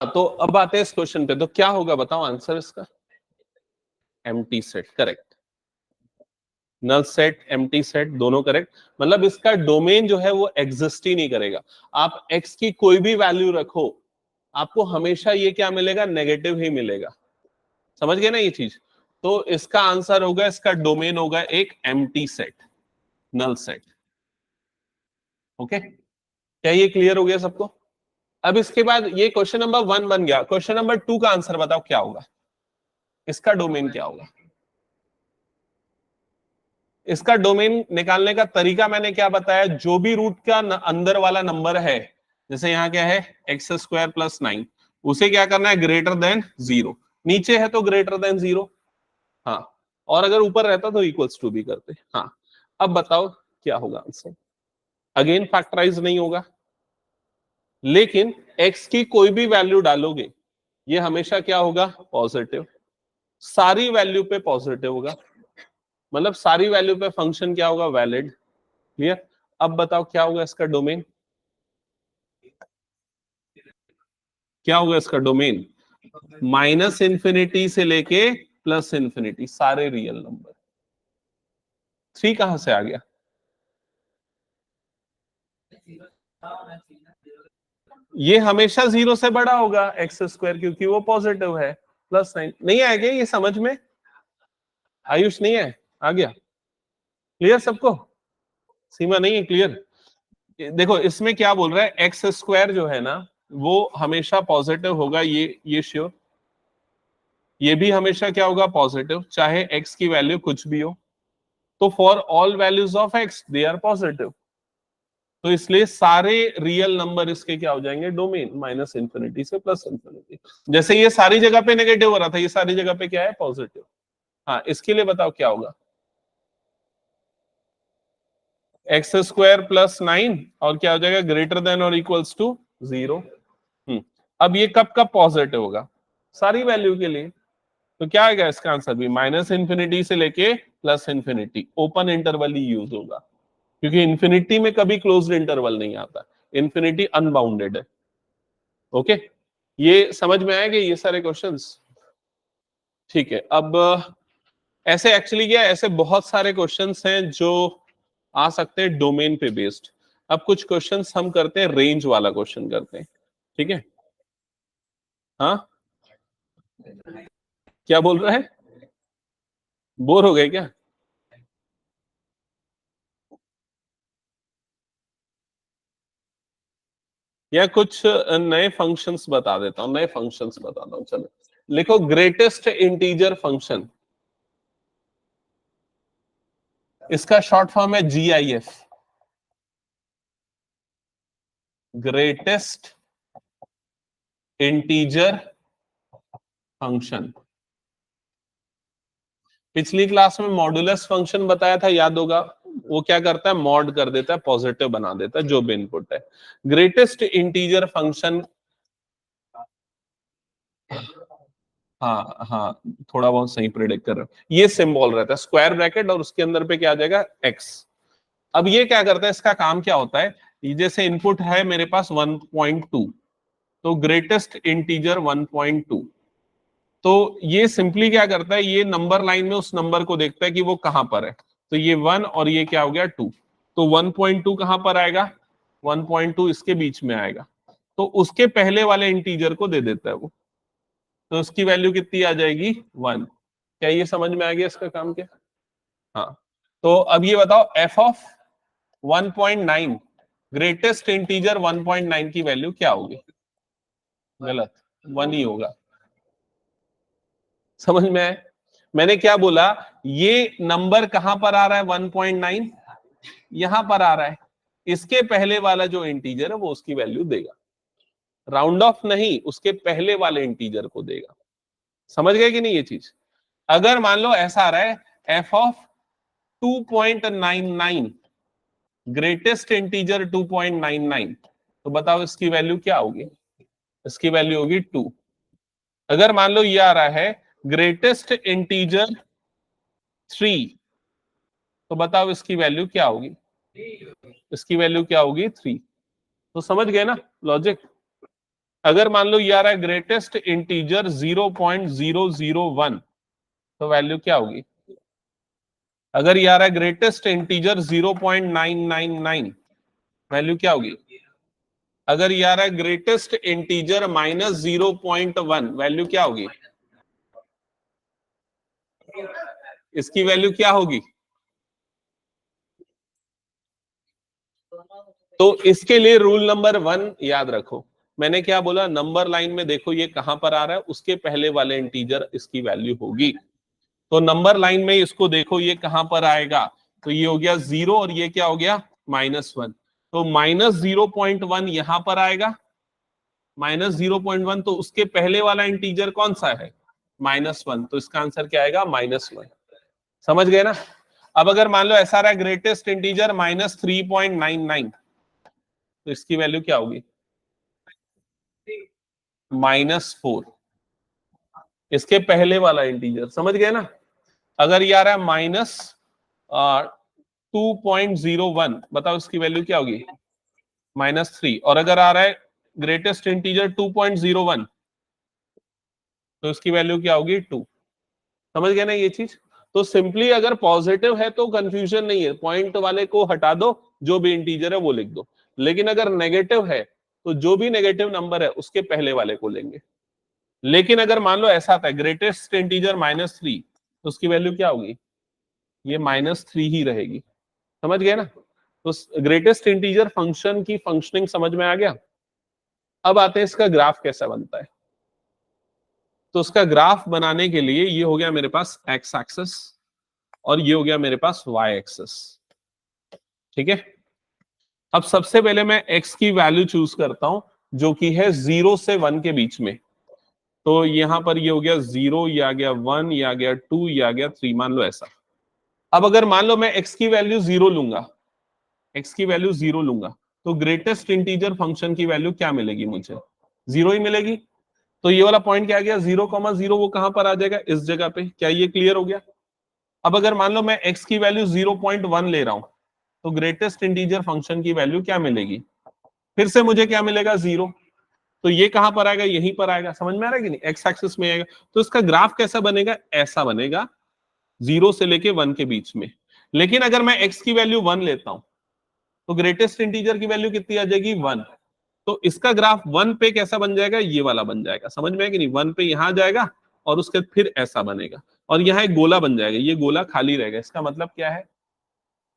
तो अब आते हैं इस क्वेश्चन पे, तो क्या होगा बताओ आंसर इसका? Empty set, correct. Null set, empty set, दोनों करेक्ट। मतलब इसका डोमेन जो है वो एग्जिस्ट ही नहीं करेगा। आप एक्स की कोई भी वैल्यू रखो, आपको हमेशा ये क्या मिलेगा? नेगेटिव ही मिलेगा। समझ गए ना ये चीज? तो इसका आंसर होगा, इसका डोमेन होगा एक empty set, null set. Okay, क्या ये क्लियर हो गया सबको? अब इसके बाद ये क्वेश्चन नंबर 1 बन गया। क्वेश्चन नंबर 2 का आंसर बताओ क्या होगा? इसका डोमेन क्या होगा? इसका डोमेन निकालने का तरीका मैंने क्या बताया? जो भी रूट का अंदर वाला नंबर है, जैसे यहां क्या है x² + 9, उसे क्या करना है? Greater than 0। नीचे है तो ग्रेटर देन 0, हाँ। और अगर ऊपर रहता तो इक्वल्स टू भी करते, हाँ। अब बताओ क्या होगा आंसर? अगेन फैक्टराइज नहीं होगा, लेकिन x की कोई भी वैल्यू डालोगे, ये हमेशा क्या होगा? पॉजिटिव। सारी वैल्यू पे पॉजिटिव होगा, मतलब सारी वैल्यू पे फंक्शन क्या होगा? वैलिड। क्लियर? अब बताओ क्या होगा इसका डोमेन? क्या होगा इसका डोमेन? -∞ से लेके +∞, सारे रियल नंबर। 3 कहां से आ गया? ये हमेशा 0 से बड़ा होगा x², क्योंकि वो पॉजिटिव है। +9 नहीं आएगा ये समझ में? आयुष नहीं है? आ गया? क्लियर सबको? सीमा नहीं है क्लियर? देखो इसमें क्या बोल रहा है, x² जो है ना वो हमेशा पॉजिटिव होगा, ये श्योर। ये भी हमेशा क्या होगा? पॉजिटिव, चाहे x की वैल्यू कुछ भी हो। तो for all values of x they are positive. तो इसलिए सारे रियल नंबर इसके क्या हो जाएंगे? डोमेन, -∞ से +∞। जैसे ये सारी जगह पे नेगेटिव हो रहा था, ये सारी जगह पे क्या है? पॉजिटिव। हाँ, इसके लिए बताओ क्या होगा? x² + 9 और क्या हो जाएगा? ग्रेटर देन और इक्वल्स टू 0। अब ये कब कब पॉजिटिव होगा? सारी वैल्यू के लिए। तो क्या आएगा इसका आंसर भी? -∞ से लेके +∞, ओपन इंटरवल ही यूज होगा, क्योंकि इंफिनिटी में कभी क्लोज्ड इंटरवल नहीं आता। इंफिनिटी अनबाउंडेड है। ओके, ये समझ में आएगा ये सारे क्वेश्चंस? ठीक है। अब ऐसे एक्चुअली क्या, ऐसे बहुत सारे क्वेश्चंस हैं जो आ सकते हैं डोमेन पे बेस्ड। अब कुछ क्वेश्चंस हम करते हैं, रेंज वाला क्वेश्चन करते हैं। ठीक है? हाँ, क्या बोल रहा है? बोर हो गए क्या? या कुछ नए फंक्शंस बता देता हूं, नए फंक्शंस बताता हूं। चलो लिखो, ग्रेटेस्ट इंटीजर फंक्शन, इसका शॉर्ट फॉर्म है GIF, ग्रेटेस्ट इंटीजर फंक्शन। पिछली क्लास में मॉडुलस फंक्शन बताया था, याद होगा? वो क्या करता है? मॉड कर देता है, पॉजिटिव बना देता है जो भी इनपुट है। ग्रेटेस्ट इंटीजर फंक्शन, हाँ हाँ, थोड़ा बहुत सही प्रिडिक्ट कर रहे हो। ये सिंबल रहता है स्क्वायर ब्रैकेट, और उसके अंदर पे क्या आ जाएगा? x। अब ये क्या करता है, इसका काम क्या होता है? जैसे इनपुट है मेरे पास 1.2, तो ग्रेटेस्ट इंटीजर 1.2, तो ये सिंपली क्या करता है? ये नंबर लाइन में उस नंबर को देखता है कि वो कहां पर है। तो ये 1 और ये क्या हो गया? 2। तो 1.2 कहां पर आएगा? 1.2 इसके बीच में आएगा, तो उसके पहले वाले इंटीजर को दे देता है वो। तो उसकी वैल्यू कितनी आ जाएगी? 1। क्या ये समझ में आ गया इसका काम क्या? हाँ। तो अब ये बताओ, एफ ऑफ 1.9, ग्रेटेस्ट इंटीजर 1.9 की वैल्यू क्या होगी? गलत, 1 ही होगा। समझ में आए? मैंने क्या बोला? ये नंबर कहां पर आ रहा है? 1.9 यहां पर आ रहा है, इसके पहले वाला जो इंटीजर है वो उसकी वैल्यू देगा। राउंड ऑफ नहीं, उसके पहले वाले इंटीजर को देगा। समझ गए कि नहीं ये चीज? अगर मान लो ऐसा आ रहा है, एफ ऑफ 2.99, ग्रेटेस्ट इंटीजर 2.99, तो बताओ इसकी वैल्यू क्या होगी? इसकी वैल्यू होगी 2। अगर मान लो ये आ रहा है, ग्रेटेस्ट इंटीजर 3, तो बताओ इसकी वैल्यू क्या होगी? इसकी वैल्यू क्या होगी? 3। तो समझ गए ना लॉजिक? अगर मान लो ये आ रहा है ग्रेटेस्ट इंटीजर 0.001, तो वैल्यू क्या होगी? अगर ये आ रहा है ग्रेटेस्ट इंटीजर 0.999, वैल्यू क्या होगी? अगर ये आ रहा है ग्रेटेस्ट इंटीजर -0.1, वैल्यू क्या होगी? इसकी वैल्यू क्या होगी? तो इसके लिए रूल नंबर 1 याद रखो। मैंने क्या बोला? नंबर लाइन में देखो ये कहां पर आ रहा है, उसके पहले वाले इंटीजर इसकी वैल्यू होगी। तो नंबर लाइन में इसको देखो ये कहां पर आएगा, तो ये हो गया 0 और ये क्या हो गया? -1। तो -0.1 यहां पर आएगा, -0.1, तो उसके पहले वाला इंटीजर कौन सा है? -1, तो इसका आंसर क्या आएगा? -1। समझ गए ना? अब अगर मान लो ऐसा रहा ग्रेटेस्ट इंटीजर -3.99, तो इसकी वैल्यू क्या होगी? -4, इसके पहले वाला इंटीजर। समझ गए ना? अगर ये आ रहा है -2.01, बताओ इसकी वैल्यू क्या होगी? -3। और अगर आ रहा है ग्रेटेस्ट इंटीजर 2.01, तो इसकी वैल्यू क्या होगी? 2। समझ गए ना ये चीज? तो सिंपली अगर पॉजिटिव है तो कंफ्यूजन नहीं है, पॉइंट वाले को हटा दो, जो भी इंटीजर है वो लिख दो। लेकिन अगर नेगेटिव है तो जो भी नेगेटिव नंबर है उसके पहले वाले को लेंगे। लेकिन अगर मान लो ऐसा था ग्रेटेस्ट इंटीजर -3, तो उसकी वैल्यू क्या होगी? ये -3 ही रहेगी। समझ गए ना? तो ग्रेटेस्ट इंटीजर फंक्शन की फंक्शनिंग समझ में आ गया। अब आते हैं इसका ग्राफ कैसा बनता है। तो उसका ग्राफ बनाने के लिए ये हो गया मेरे पास एक्स एक्सिस और ये हो गया मेरे पास वाई एक्सिस। ठीक है, अब सबसे पहले मैं x की वैल्यू चूज करता हूं जो कि है 0 से 1 के बीच में। तो यहां पर ये हो गया 0, ये आ गया 1, ये आ गया 2, ये आ गया 3, मान लो ऐसा। अब अगर मान लो मैं x की वैल्यू 0 लूंगा, x की वैल्यू 0 लूंगा, तो ग्रेटेस्ट इंटीजर फंक्शन की वैल्यू क्या मिलेगी मुझे? 0 ही मिलेगी। तो ये वाला पॉइंट क्या आ गया? 0,0, वो कहां पर आ जाएगा? इस जगह पे। क्या ये क्लियर हो गया? अब अगर मान लो मैं x की वैल्यू 0.1 ले रहा हूं, तो ग्रेटेस्ट इंटीजर फंक्शन की वैल्यू क्या मिलेगी? फिर से मुझे क्या मिलेगा? 0। तो ये कहां पर आएगा? यहीं पर आएगा। समझ में आ रहा है कि नहीं? एक्स एक्सिस में आएगा। तो इसका ग्राफ कैसा बनेगा? ऐसा बनेगा, 0 से लेके 1 के बीच में। लेकिन अगर मैं x की वैल्यू 1 लेता हूं, तो ग्रेटेस्ट इंटीजर की वैल्यू कितनी आ जाएगी? 1। तो इसका ग्राफ 1 पे कैसा बन जाएगा? ये वाला बन जाएगा। समझ में है कि नहीं? 1 पे यहां जाएगा और उसके बाद फिर ऐसा बनेगा और यहाँ एक गोला बन जाएगा, ये गोला खाली रहेगा। इसका मतलब क्या है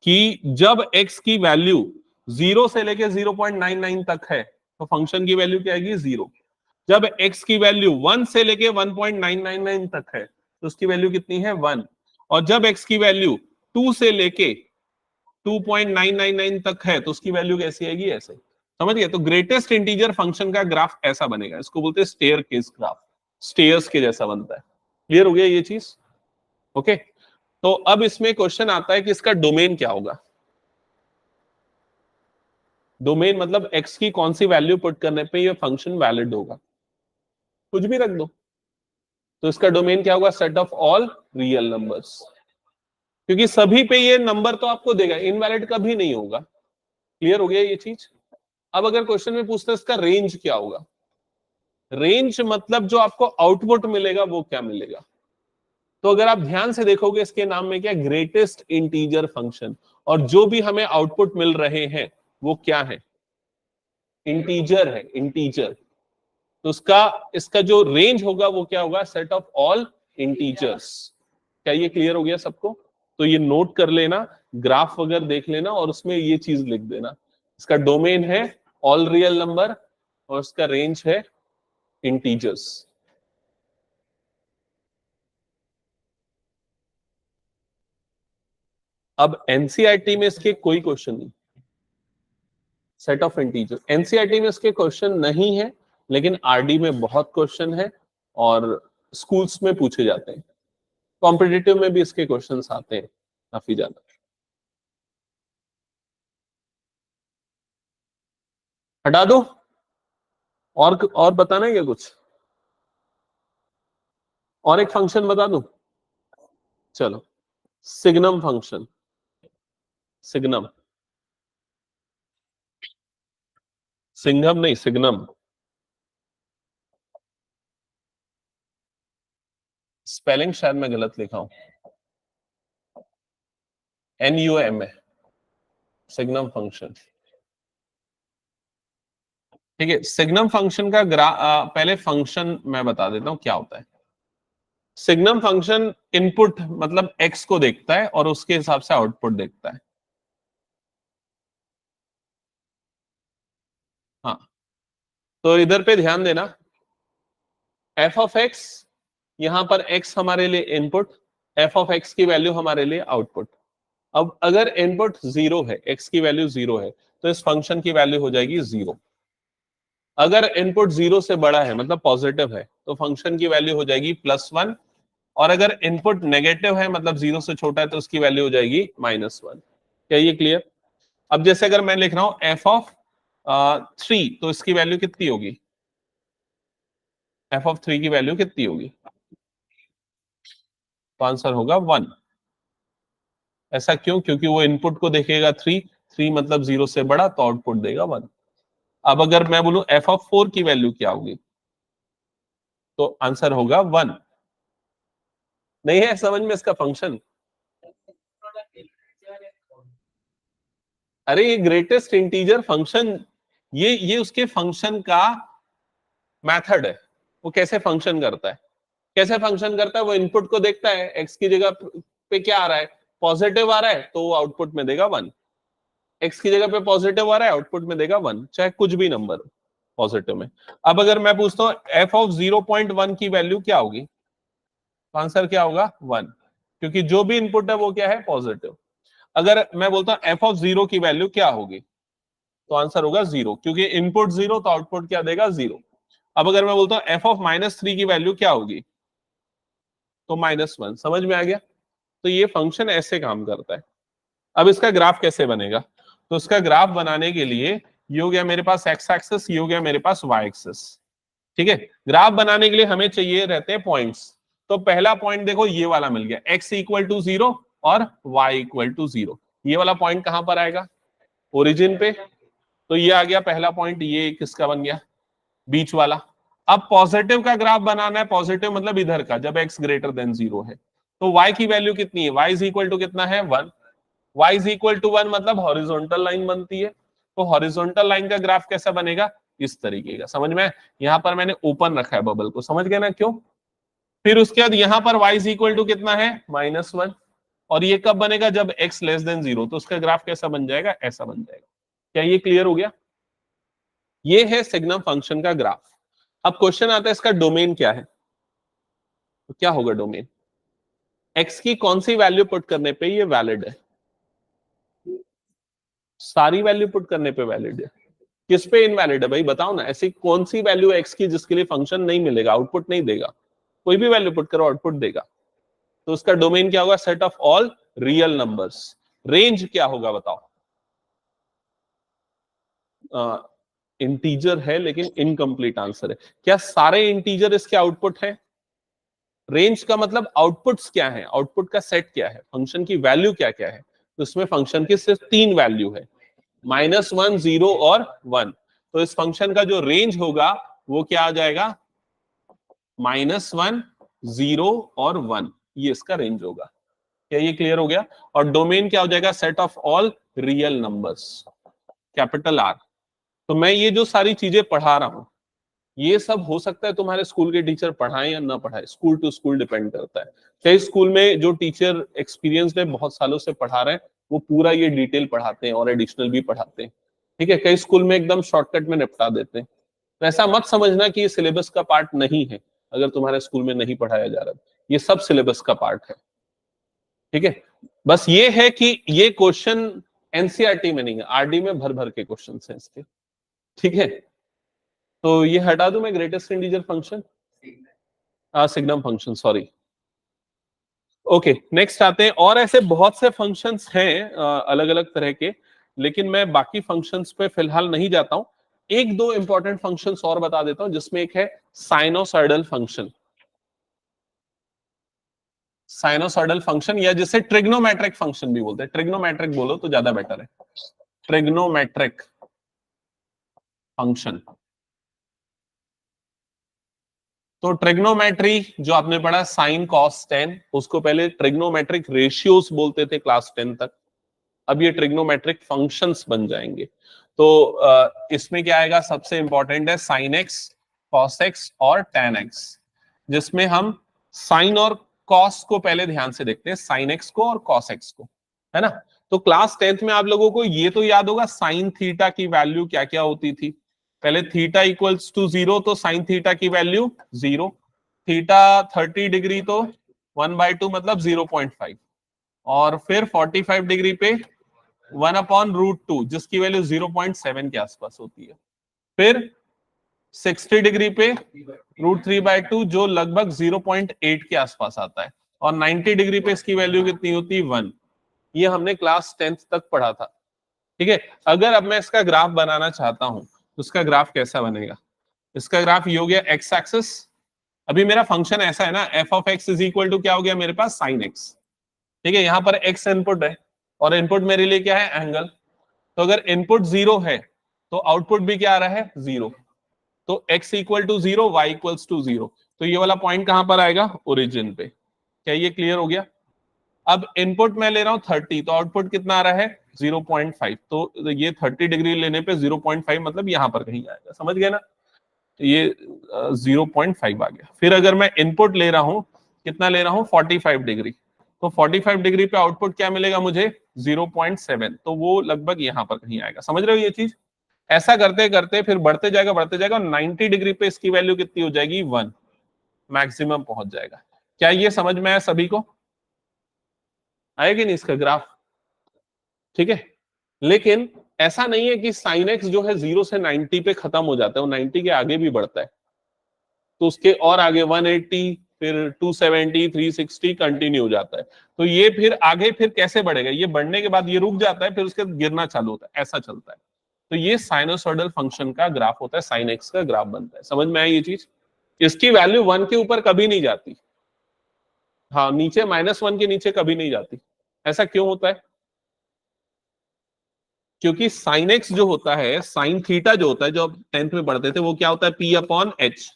कि जब x की वैल्यू 0 से लेके 0.99 तक है तो फंक्शन की वैल्यू क्या आएगी? 0। जब x की वैल्यू 1 से लेके 1.999 तक है तो उसकी वैल्यू कितनी है? 1। और जब x की वैल्यू 2 से लेके 2.999 तक है तो उसकी वैल्यू कैसी आएगी? ऐसे। समझ गए? तो ग्रेटेस्ट इंटीजर फंक्शन का ग्राफ ऐसा बनेगा। इसको बोलते हैं स्टेयर केस ग्राफ, स्टेयर्स के जैसा बनता है। क्लियर हो गया ये चीज? ओके। तो अब इसमें क्वेश्चन आता है कि इसका डोमेन क्या होगा। डोमेन मतलब x की कौन सी वैल्यू पुट करने पे ये फंक्शन वैलिड होगा। कुछ भी रख दो। तो इसका डोमेन क्या होगा? Set of all real numbers. क्योंकि सभी पे ये नंबर तो आपको देगा, इनवैलिड कभी नहीं होगा। क्लियर हो गया ये चीज? अब अगर क्वेश्चन में पूछते हैं इसका रेंज क्या होगा, रेंज मतलब जो आपको आउटपुट मिलेगा वो क्या मिलेगा। तो अगर आप ध्यान से देखोगे इसके नाम में क्या? Greatest integer function. और जो भी हमें आउटपुट मिल रहे हैं वो क्या है? इंटीजर है, इंटीजर। तो उसका इसका जो रेंज होगा वो क्या होगा? Set of all integers. क्या ये क्लियर हो गया सबको? तो ये नोट कर लेना, ग्राफ वगैरह देख लेना और उसमें ये चीज लिख देना। इसका डोमेन है ऑल रियल नंबर और इसका रेंज है इंटीजर्स। अब एनसीईआरटी में इसके कोई क्वेश्चन नहीं, सेट ऑफ इंटीजर। एनसीईआरटी में इसके क्वेश्चन नहीं है, लेकिन आरडी में बहुत क्वेश्चन है और स्कूल्स में पूछे जाते हैं। कॉम्पिटिटिव में भी इसके क्वेश्चंस आते हैं काफी ज्यादा। हटा दो। और बताना है क्या कुछ? और एक फंक्शन बता दूं? चलो, सिग्नम फंक्शन। सिग्नम, सिंघम नहीं, सिग्नम। स्पेलिंग शायद मैं गलत लिखा हूं, NUM है, सिग्नम फंक्शन। ठीक है, सिग्नम फंक्शन का पहले फंक्शन मैं बता देता हूं क्या होता है। सिग्नम फंक्शन इनपुट मतलब एक्स को देखता है और उसके हिसाब से आउटपुट देखता है। हाँ, तो इधर पे ध्यान देना, एफ ऑफ एक्स, यहां पर एक्स हमारे लिए इनपुट, एफ ऑफ एक्स की वैल्यू हमारे लिए आउटपुट। अब अगर इनपुट जीरो है, एक्स की वैल्यू जीरो है, तो इस फंक्शन की वैल्यू हो जाएगी जीरो। अगर इनपुट जीरो से बड़ा है मतलब पॉजिटिव है, तो फंक्शन की वैल्यू हो जाएगी +1। और अगर इनपुट नेगेटिव है मतलब जीरो से छोटा है, तो उसकी वैल्यू हो जाएगी -1। क्या ये क्लियर? अब जैसे अगर मैं लिख रहा हूं एफ ऑफ 3, तो इसकी वैल्यू कितनी होगी? एफ ऑफ 3 की वैल्यू कितनी होगी? तो आंसर होगा 1। ऐसा क्यों? क्योंकि वो इनपुट को देखेगा 3, 3 मतलब जीरो से बड़ा, तो आउटपुट देगा 1। अब अगर मैं बोलूं एफ ऑफ 4 की वैल्यू क्या होगी, तो आंसर होगा 1। नहीं है समझ में इसका फंक्शन? अरे ये ग्रेटेस्ट इंटीजर फंक्शन, ये उसके फंक्शन का मेथड है। वो कैसे फंक्शन करता है, कैसे फंक्शन करता है? वो इनपुट को देखता है, एक्स की जगह पे क्या आ रहा है, पॉजिटिव आ रहा है, तो वो आउटपुट में देगा 1। एक्स की जगह पे पॉजिटिव आ रहा है, आउटपुट में देगा 1, चाहे कुछ भी नंबर पॉजिटिव में। अब अगर मैं पूछता हूँ एफ ऑफ 0.1 की वैल्यू क्या होगी, तो आंसर क्या होगा? 1, क्योंकि जो भी इनपुट है वो क्या है? पॉजिटिव। अगर मैं बोलता हूँ एफ ऑफ 0 की वैल्यू क्या होगी, तो आंसर होगा 0, क्योंकि इनपुट 0 तो आउटपुट क्या देगा? 0। अब अगर मैं बोलता हूँ एफ ऑफ -3 की वैल्यू क्या होगी, तो -1। समझ में आ गया? तो ये फंक्शन ऐसे काम करता है। अब इसका ग्राफ कैसे बनेगा? तो इसका ग्राफ बनाने के लिए ये हो गया मेरे पास एक्स एक्सिस, ये हो गया मेरे पास वाई एक्सिस। ठीक है, ग्राफ बनाने के लिए हमें चाहिए रहते हैं पॉइंट्स। तो पहला पॉइंट देखो ये वाला मिल गया, x इक्वल टू 0 और y इक्वल टू 0। ये वाला पॉइंट कहां पर आएगा? ओरिजिन पे। तो ये आ गया पहला पॉइंट, ये किसका बन गया? बीच वाला। अब पॉजिटिव का ग्राफ बनाना है, पॉजिटिव मतलब इधर का, जब x ग्रेटर देन 0 है। तो y की वैल्यू कितनी है? y इज इक्वल टू कितना है? 1। y इज इक्वल टू 1 मतलब हॉरिजॉन्टल लाइन बनती है। तो हॉरिजॉन्टल लाइन का ग्राफ कैसा बनेगा? इस तरीके का। समझ में? यहां पर मैंने ओपन रखा है बबल को, समझ गए ना क्यों? फिर उसके बाद यहां पर y इज इक्वल टू कितना है? -1। और ये कब बनेगा? जब x लेस देन 0। तो उसका ग्राफ कैसा बन जाएगा? ऐसा बन जाएगा। क्या ये क्लियर हो गया? ये है सिग्नम फंक्शन का ग्राफ। अब क्वेश्चन आता है इसका डोमेन क्या है। तो क्या होगा डोमेन? x की कौन सी वैल्यू पुट करने पे ये वैलिड है? सारी वैल्यू पुट करने पे वैलिड है। किस पे इनवैलिड है भाई बताओ ना, ऐसी कौन सी वैल्यू एक्स की जिसके लिए फंक्शन नहीं मिलेगा, आउटपुट नहीं देगा? कोई भी वैल्यू पुट करो आउटपुट देगा। तो उसका डोमेन क्या होगा? Set of all real numbers. Range क्या होगा बताओ? इंटीजर है लेकिन इनकम्प्लीट आंसर है। क्या सारे इंटीजर इसके आउटपुट है? रेंज का मतलब आउटपुट्स क्या है, आउटपुट का सेट क्या है, फंक्शन की वैल्यू क्या क्या है? तो इसमें फंक्शन की सिर्फ 3 वैल्यू है, -1, 0 और 1। तो इस फंक्शन का जो रेंज होगा वो क्या आ जाएगा? -1, 0 और 1। ये इसका रेंज होगा। क्या ये क्लियर हो गया? और डोमेन क्या हो जाएगा? Set of all real numbers, capital R. तो मैं ये जो सारी चीजें पढ़ा रहा हूं, ये सब हो सकता है तुम्हारे स्कूल के टीचर पढ़ाएं या ना पढ़ाएं, स्कूल टू स्कूल डिपेंड करता है। कई स्कूल में जो टीचर एक्सपीरियंस्ड है, बहुत सालों से पढ़ा रहे हैं, वो पूरा ये डिटेल पढ़ाते हैं और एडिशनल भी पढ़ाते हैं। ठीक है, कई स्कूल में एकदम शॉर्टकट में निपटा देते हैं। तो ऐसा मत समझना कि ये सिलेबस का पार्ट नहीं है। अगर तुम्हारे स्कूल में नहीं पढ़ाया जा रहा, ये सब सिलेबस का पार्ट है। ठीक है, बस ये है कि ये क्वेश्चन एनसीईआरटी में नहीं है, आरडी में भर भर के क्वेश्चन हैं इसके। ठीक है, तो ये हटा दूं मैं greatest integer function, signum function, sorry. Okay, next आते हैं। और ऐसे बहुत से फंक्शंस हैं अलग अलग तरह के, लेकिन मैं बाकी फंक्शंस पे फिलहाल नहीं जाता हूं। एक दो इंपॉर्टेंट फंक्शंस और बता देता हूं, जिसमें एक है साइनोसॉइडल फंक्शन। साइनोसॉइडल फंक्शन या जिसे ट्रिग्नोमेट्रिक फंक्शन भी बोलते हैं, ट्रिग्नोमेट्रिक बोलो तो ज्यादा बेटर है, ट्रिग्नोमेट्रिक फंक्शन। तो ट्रिग्नोमेट्री जो आपने पढ़ा साइन कॉस टेन, उसको पहले ट्रिग्नोमेट्रिक रेशियोज बोलते थे क्लास 10 तक, अब ये ट्रिग्नोमेट्रिक फंक्शंस बन जाएंगे। तो इसमें क्या आएगा, सबसे इंपॉर्टेंट है साइन एक्स, कॉस एक्स और टेन एक्स, जिसमें हम साइन और कॉस को पहले ध्यान से देखते हैं, साइन एक्स को और कॉस एक्स को, है ना। तो क्लास 10th में आप लोगों को ये तो याद होगा साइन थीटा की वैल्यू क्या क्या होती थी। पहले थीटा इक्वल्स टू 0 तो साइन थीटा की वैल्यू 0, थीटा 30 डिग्री तो 1/2 मतलब 0.5, और फिर 45 डिग्री पे 1/√2 जिसकी वैल्यू 0.7 के आसपास होती है, फिर 60 डिग्री पे √3/2 जो लगभग 0.8 के आसपास आता है, और 90 डिग्री पे इसकी वैल्यू कितनी होती है 1। ये हमने क्लास 10th तक पढ़ा था, ठीक है। अगर अब मैं इसका ग्राफ बनाना चाहता हूं तो इसका ग्राफ कैसा बनेगा, इसका ग्राफ ये हो गया एक्स एक्सिस, अभी मेरा फंक्शन ऐसा है ना, f of x is equal to क्या हो गया मेरे पास साइन एक्स, ठीक है। यहां पर एक्स इनपुट है और इनपुट मेरे लिए क्या है एंगल, तो अगर इनपुट 0 है तो आउटपुट भी क्या आ रहा है 0, तो x equal to 0, y equals to 0, तो ये वाला पॉइंट कहां पर आएगा ओरिजिन पे। क्या ये क्लियर हो गया। अब इनपुट मैं ले रहा हूं 30, तो आउटपुट कितना आ रहा है 0.5, तो ये 30 डिग्री लेने पे 0.5 मतलब यहां पर कहीं आएगा, समझ गए ना। तो ये 0.5 आ गया। फिर अगर मैं इनपुट ले रहा हूं, कितना ले रहा हूं 45 डिग्री, तो 45 डिग्री पे आउटपुट क्या मिलेगा मुझे 0.7, तो वो लगभग यहां पर कहीं आएगा, समझ रहे हो ये चीज। ऐसा करते करते फिर बढ़ते जाएगा बढ़ते जाएगा, और 90 डिग्री पे इसकी वैल्यू कितनी हो जाएगी 1, मैक्सिमम पहुंच जाएगा। क्या ये समझ में आया सभी को, आएगी नहीं इसका ग्राफ, ठीक है। लेकिन ऐसा नहीं है कि साइन एक्स जो है 0 से 90 पे खत्म हो जाता है, वो 90 के आगे भी बढ़ता है, तो उसके और आगे 180, फिर 270, 360 कंटिन्यू हो जाता है। तो ये फिर आगे फिर कैसे बढ़ेगा, ये बढ़ने के बाद ये रुक जाता है, फिर उसके गिरना चालू होता है, ऐसा चलता है। तो ये साइनोसॉइडल फंक्शन का ग्राफ होता है, साइन एक्स का ग्राफ बनता है, समझ में आई ये चीज। इसकी वैल्यू 1 के ऊपर कभी नहीं जाती, हाँ नीचे -1 के नीचे कभी नहीं जाती। ऐसा क्यों होता है, क्योंकि साइन एक्स जो होता है, साइन थीटा जो होता है, जो 10th में पढ़ते थे, वो क्या होता है P/H,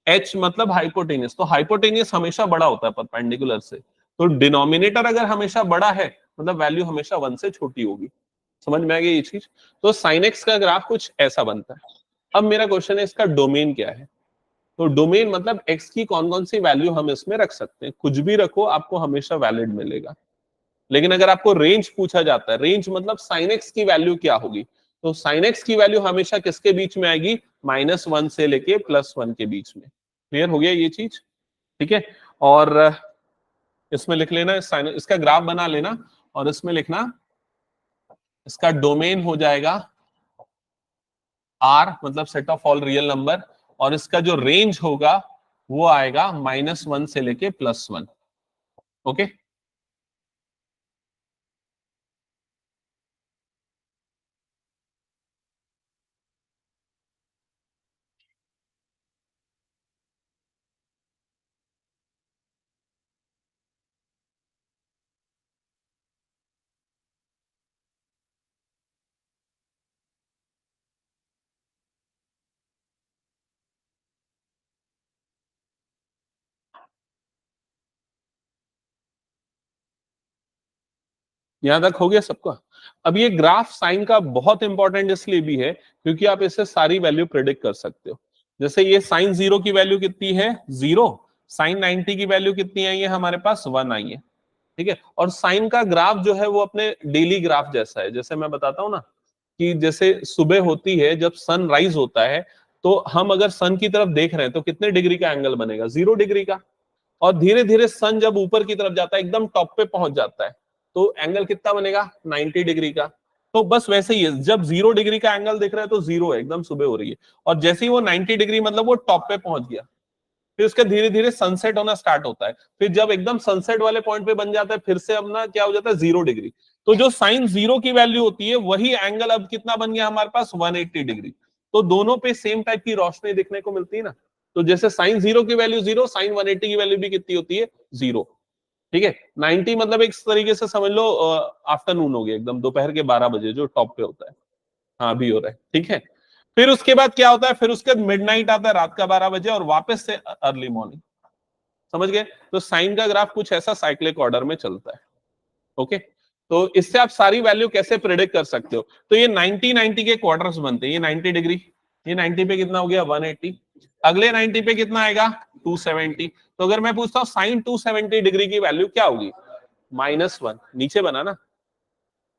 H मतलब हाइपोटेनियस, तो हाइपोटेनियस हमेशा बड़ा होता है परपेंडिकुलर से, तो डिनोमिनेटर अगर हमेशा बड़ा है मतलब वैल्यू हमेशा 1 से छोटी होगी, समझ में आ गई ये चीज। तो साइन एक्स का ग्राफ कुछ ऐसा बनता है। अब मेरा क्वेश्चन है इसका डोमेन क्या है, तो डोमेन मतलब एक्स की कौन कौन सी वैल्यू हम इसमें रख सकते हैं, कुछ भी रखो आपको हमेशा वैलिड मिलेगा। लेकिन अगर आपको रेंज पूछा जाता है, रेंज मतलब साइन एक्स की वैल्यू क्या होगी, तो साइन एक्स की वैल्यू हमेशा किसके बीच में आएगी, -1 से लेके +1 के बीच में। क्लियर हो गया ये चीज, ठीक है। और इसमें लिख लेना इसका ग्राफ बना लेना, और इसमें लिखना इसका डोमेन हो जाएगा आर मतलब set of all real number, और इसका जो रेंज होगा वो आएगा -1 से लेके +1, ओके। यहां तक हो गया सबका। अब ये ग्राफ साइन का बहुत इंपॉर्टेंट इसलिए भी है क्योंकि आप इससे सारी वैल्यू प्रेडिक्ट कर सकते हो। जैसे ये साइन 0 की वैल्यू कितनी है 0, साइन 90 की वैल्यू कितनी आई है हमारे पास 1 आई है, ठीक है। और साइन का ग्राफ जो है वो अपने डेली ग्राफ जैसा है। जैसे मैं बताता हूँ ना कि जैसे सुबह होती है जब सन राइज होता है, तो हम अगर सन की तरफ देख रहे हैं तो कितने डिग्री का एंगल बनेगा 0 डिग्री का, और धीरे धीरे सन जब ऊपर की तरफ जाता है एकदम टॉप पे पहुंच जाता है तो एंगल कितना बनेगा 90 डिग्री का। तो बस वैसे ही है, जब 0 डिग्री का एंगल दिख रहा है तो 0 है, एकदम सुबह हो रही है, और जैसे ही वो 90 डिग्री मतलब वो टॉप पे पहुंच गया, फिर उसका धीरे धीरे सनसेट होना स्टार्ट होता है। फिर जब एकदम सनसेट वाले पॉइंट पे बन जाता है फिर से अपना क्या हो जाता है 0 डिग्री। तो जो साइन 0 की वैल्यू होती है वही एंगल अब कितना बन गया हमारे पास 180 डिग्री। तो दोनों पे सेम टाइप की रोशनी दिखने को मिलती है ना। तो जैसे साइन 0 की वैल्यू 0, साइन 180 की वैल्यू भी कितनी होती है 0, ठीक है। 90 मतलब एक तरीके से समझ लो आफ्टरनून हो गया, एकदम दोपहर के 12 बजे जो टॉप पे होता है, हाँ अभी हो रहा है, ठीक है। फिर उसके बाद क्या होता है, फिर उसके बाद मिडनाइट आता है, रात का 12 बजे, और वापस से अर्ली मॉर्निंग। समझ गए? तो साइन का ग्राफ कुछ ऐसा साइक्लिक ऑर्डर में चलता है। ओके, तो इससे आप सारी वैल्यू कैसे प्रिडिक्ट कर सकते हो? तो ये 90 के क्वार्टर्स बनते हैं। ये 90 डिग्री, ये 90 पे कितना हो गया 180, अगले 90 पे कितना आएगा 270। तो अगर मैं पूछता हूँ साइन 270 डिग्री की वैल्यू क्या होगी, -1, नीचे बना ना।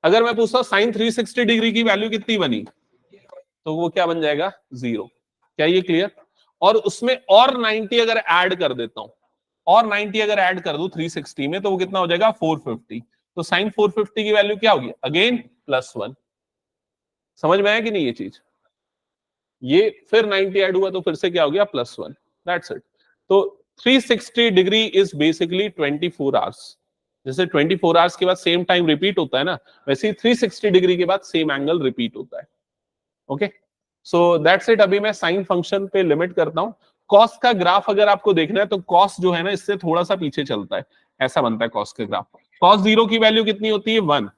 अगर मैं पूछता हूँ साइन 360 डिग्री की वैल्यू कितनी बनी, तो वो क्या बन जाएगा 0। क्या ये क्लियर? और उसमें और 90 अगर ऐड कर देता हूं, और 90 अगर ऐड कर दूं 360 में, तो वो कितना हो जाएगा 450। तो साइन 450 की वैल्यू क्या होगी, अगेन +1। समझ में आया कि नहीं ये चीज? ये फिर 90 ऐड हुआ तो फिर से क्या हो गया +1। That's it. तो 360 डिग्री इज बेसिकली 24 आवर्स। जैसे 24 आवर्स के बाद सेम टाइम रिपीट होता है ना, वैसे ही 360 डिग्री के बाद सेम एंगल रिपीट होता है। Okay, so that's it. अभी मैं साइन फंक्शन पे लिमिट करता हूं। कॉस का ग्राफ अगर आपको देखना है तो कॉस जो है ना इससे थोड़ा सा पीछे चलता है, ऐसा बनता है कॉस का ग्राफ। कॉस 0 की वैल्यू कितनी होती है 1,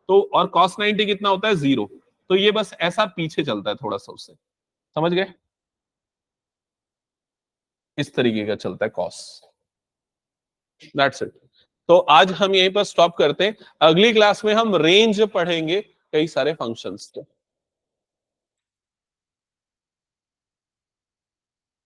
तो और कॉस 90 कितना होता है 0। तो ये बस ऐसा पीछे चलता है थोड़ा सा उससे। समझ गए? इस तरीके का चलता है कॉस। That's it. तो आज हम यहीं पर स्टॉप करते हैं। अगली क्लास में हम रेंज पढ़ेंगे कई सारे फंक्शंस के।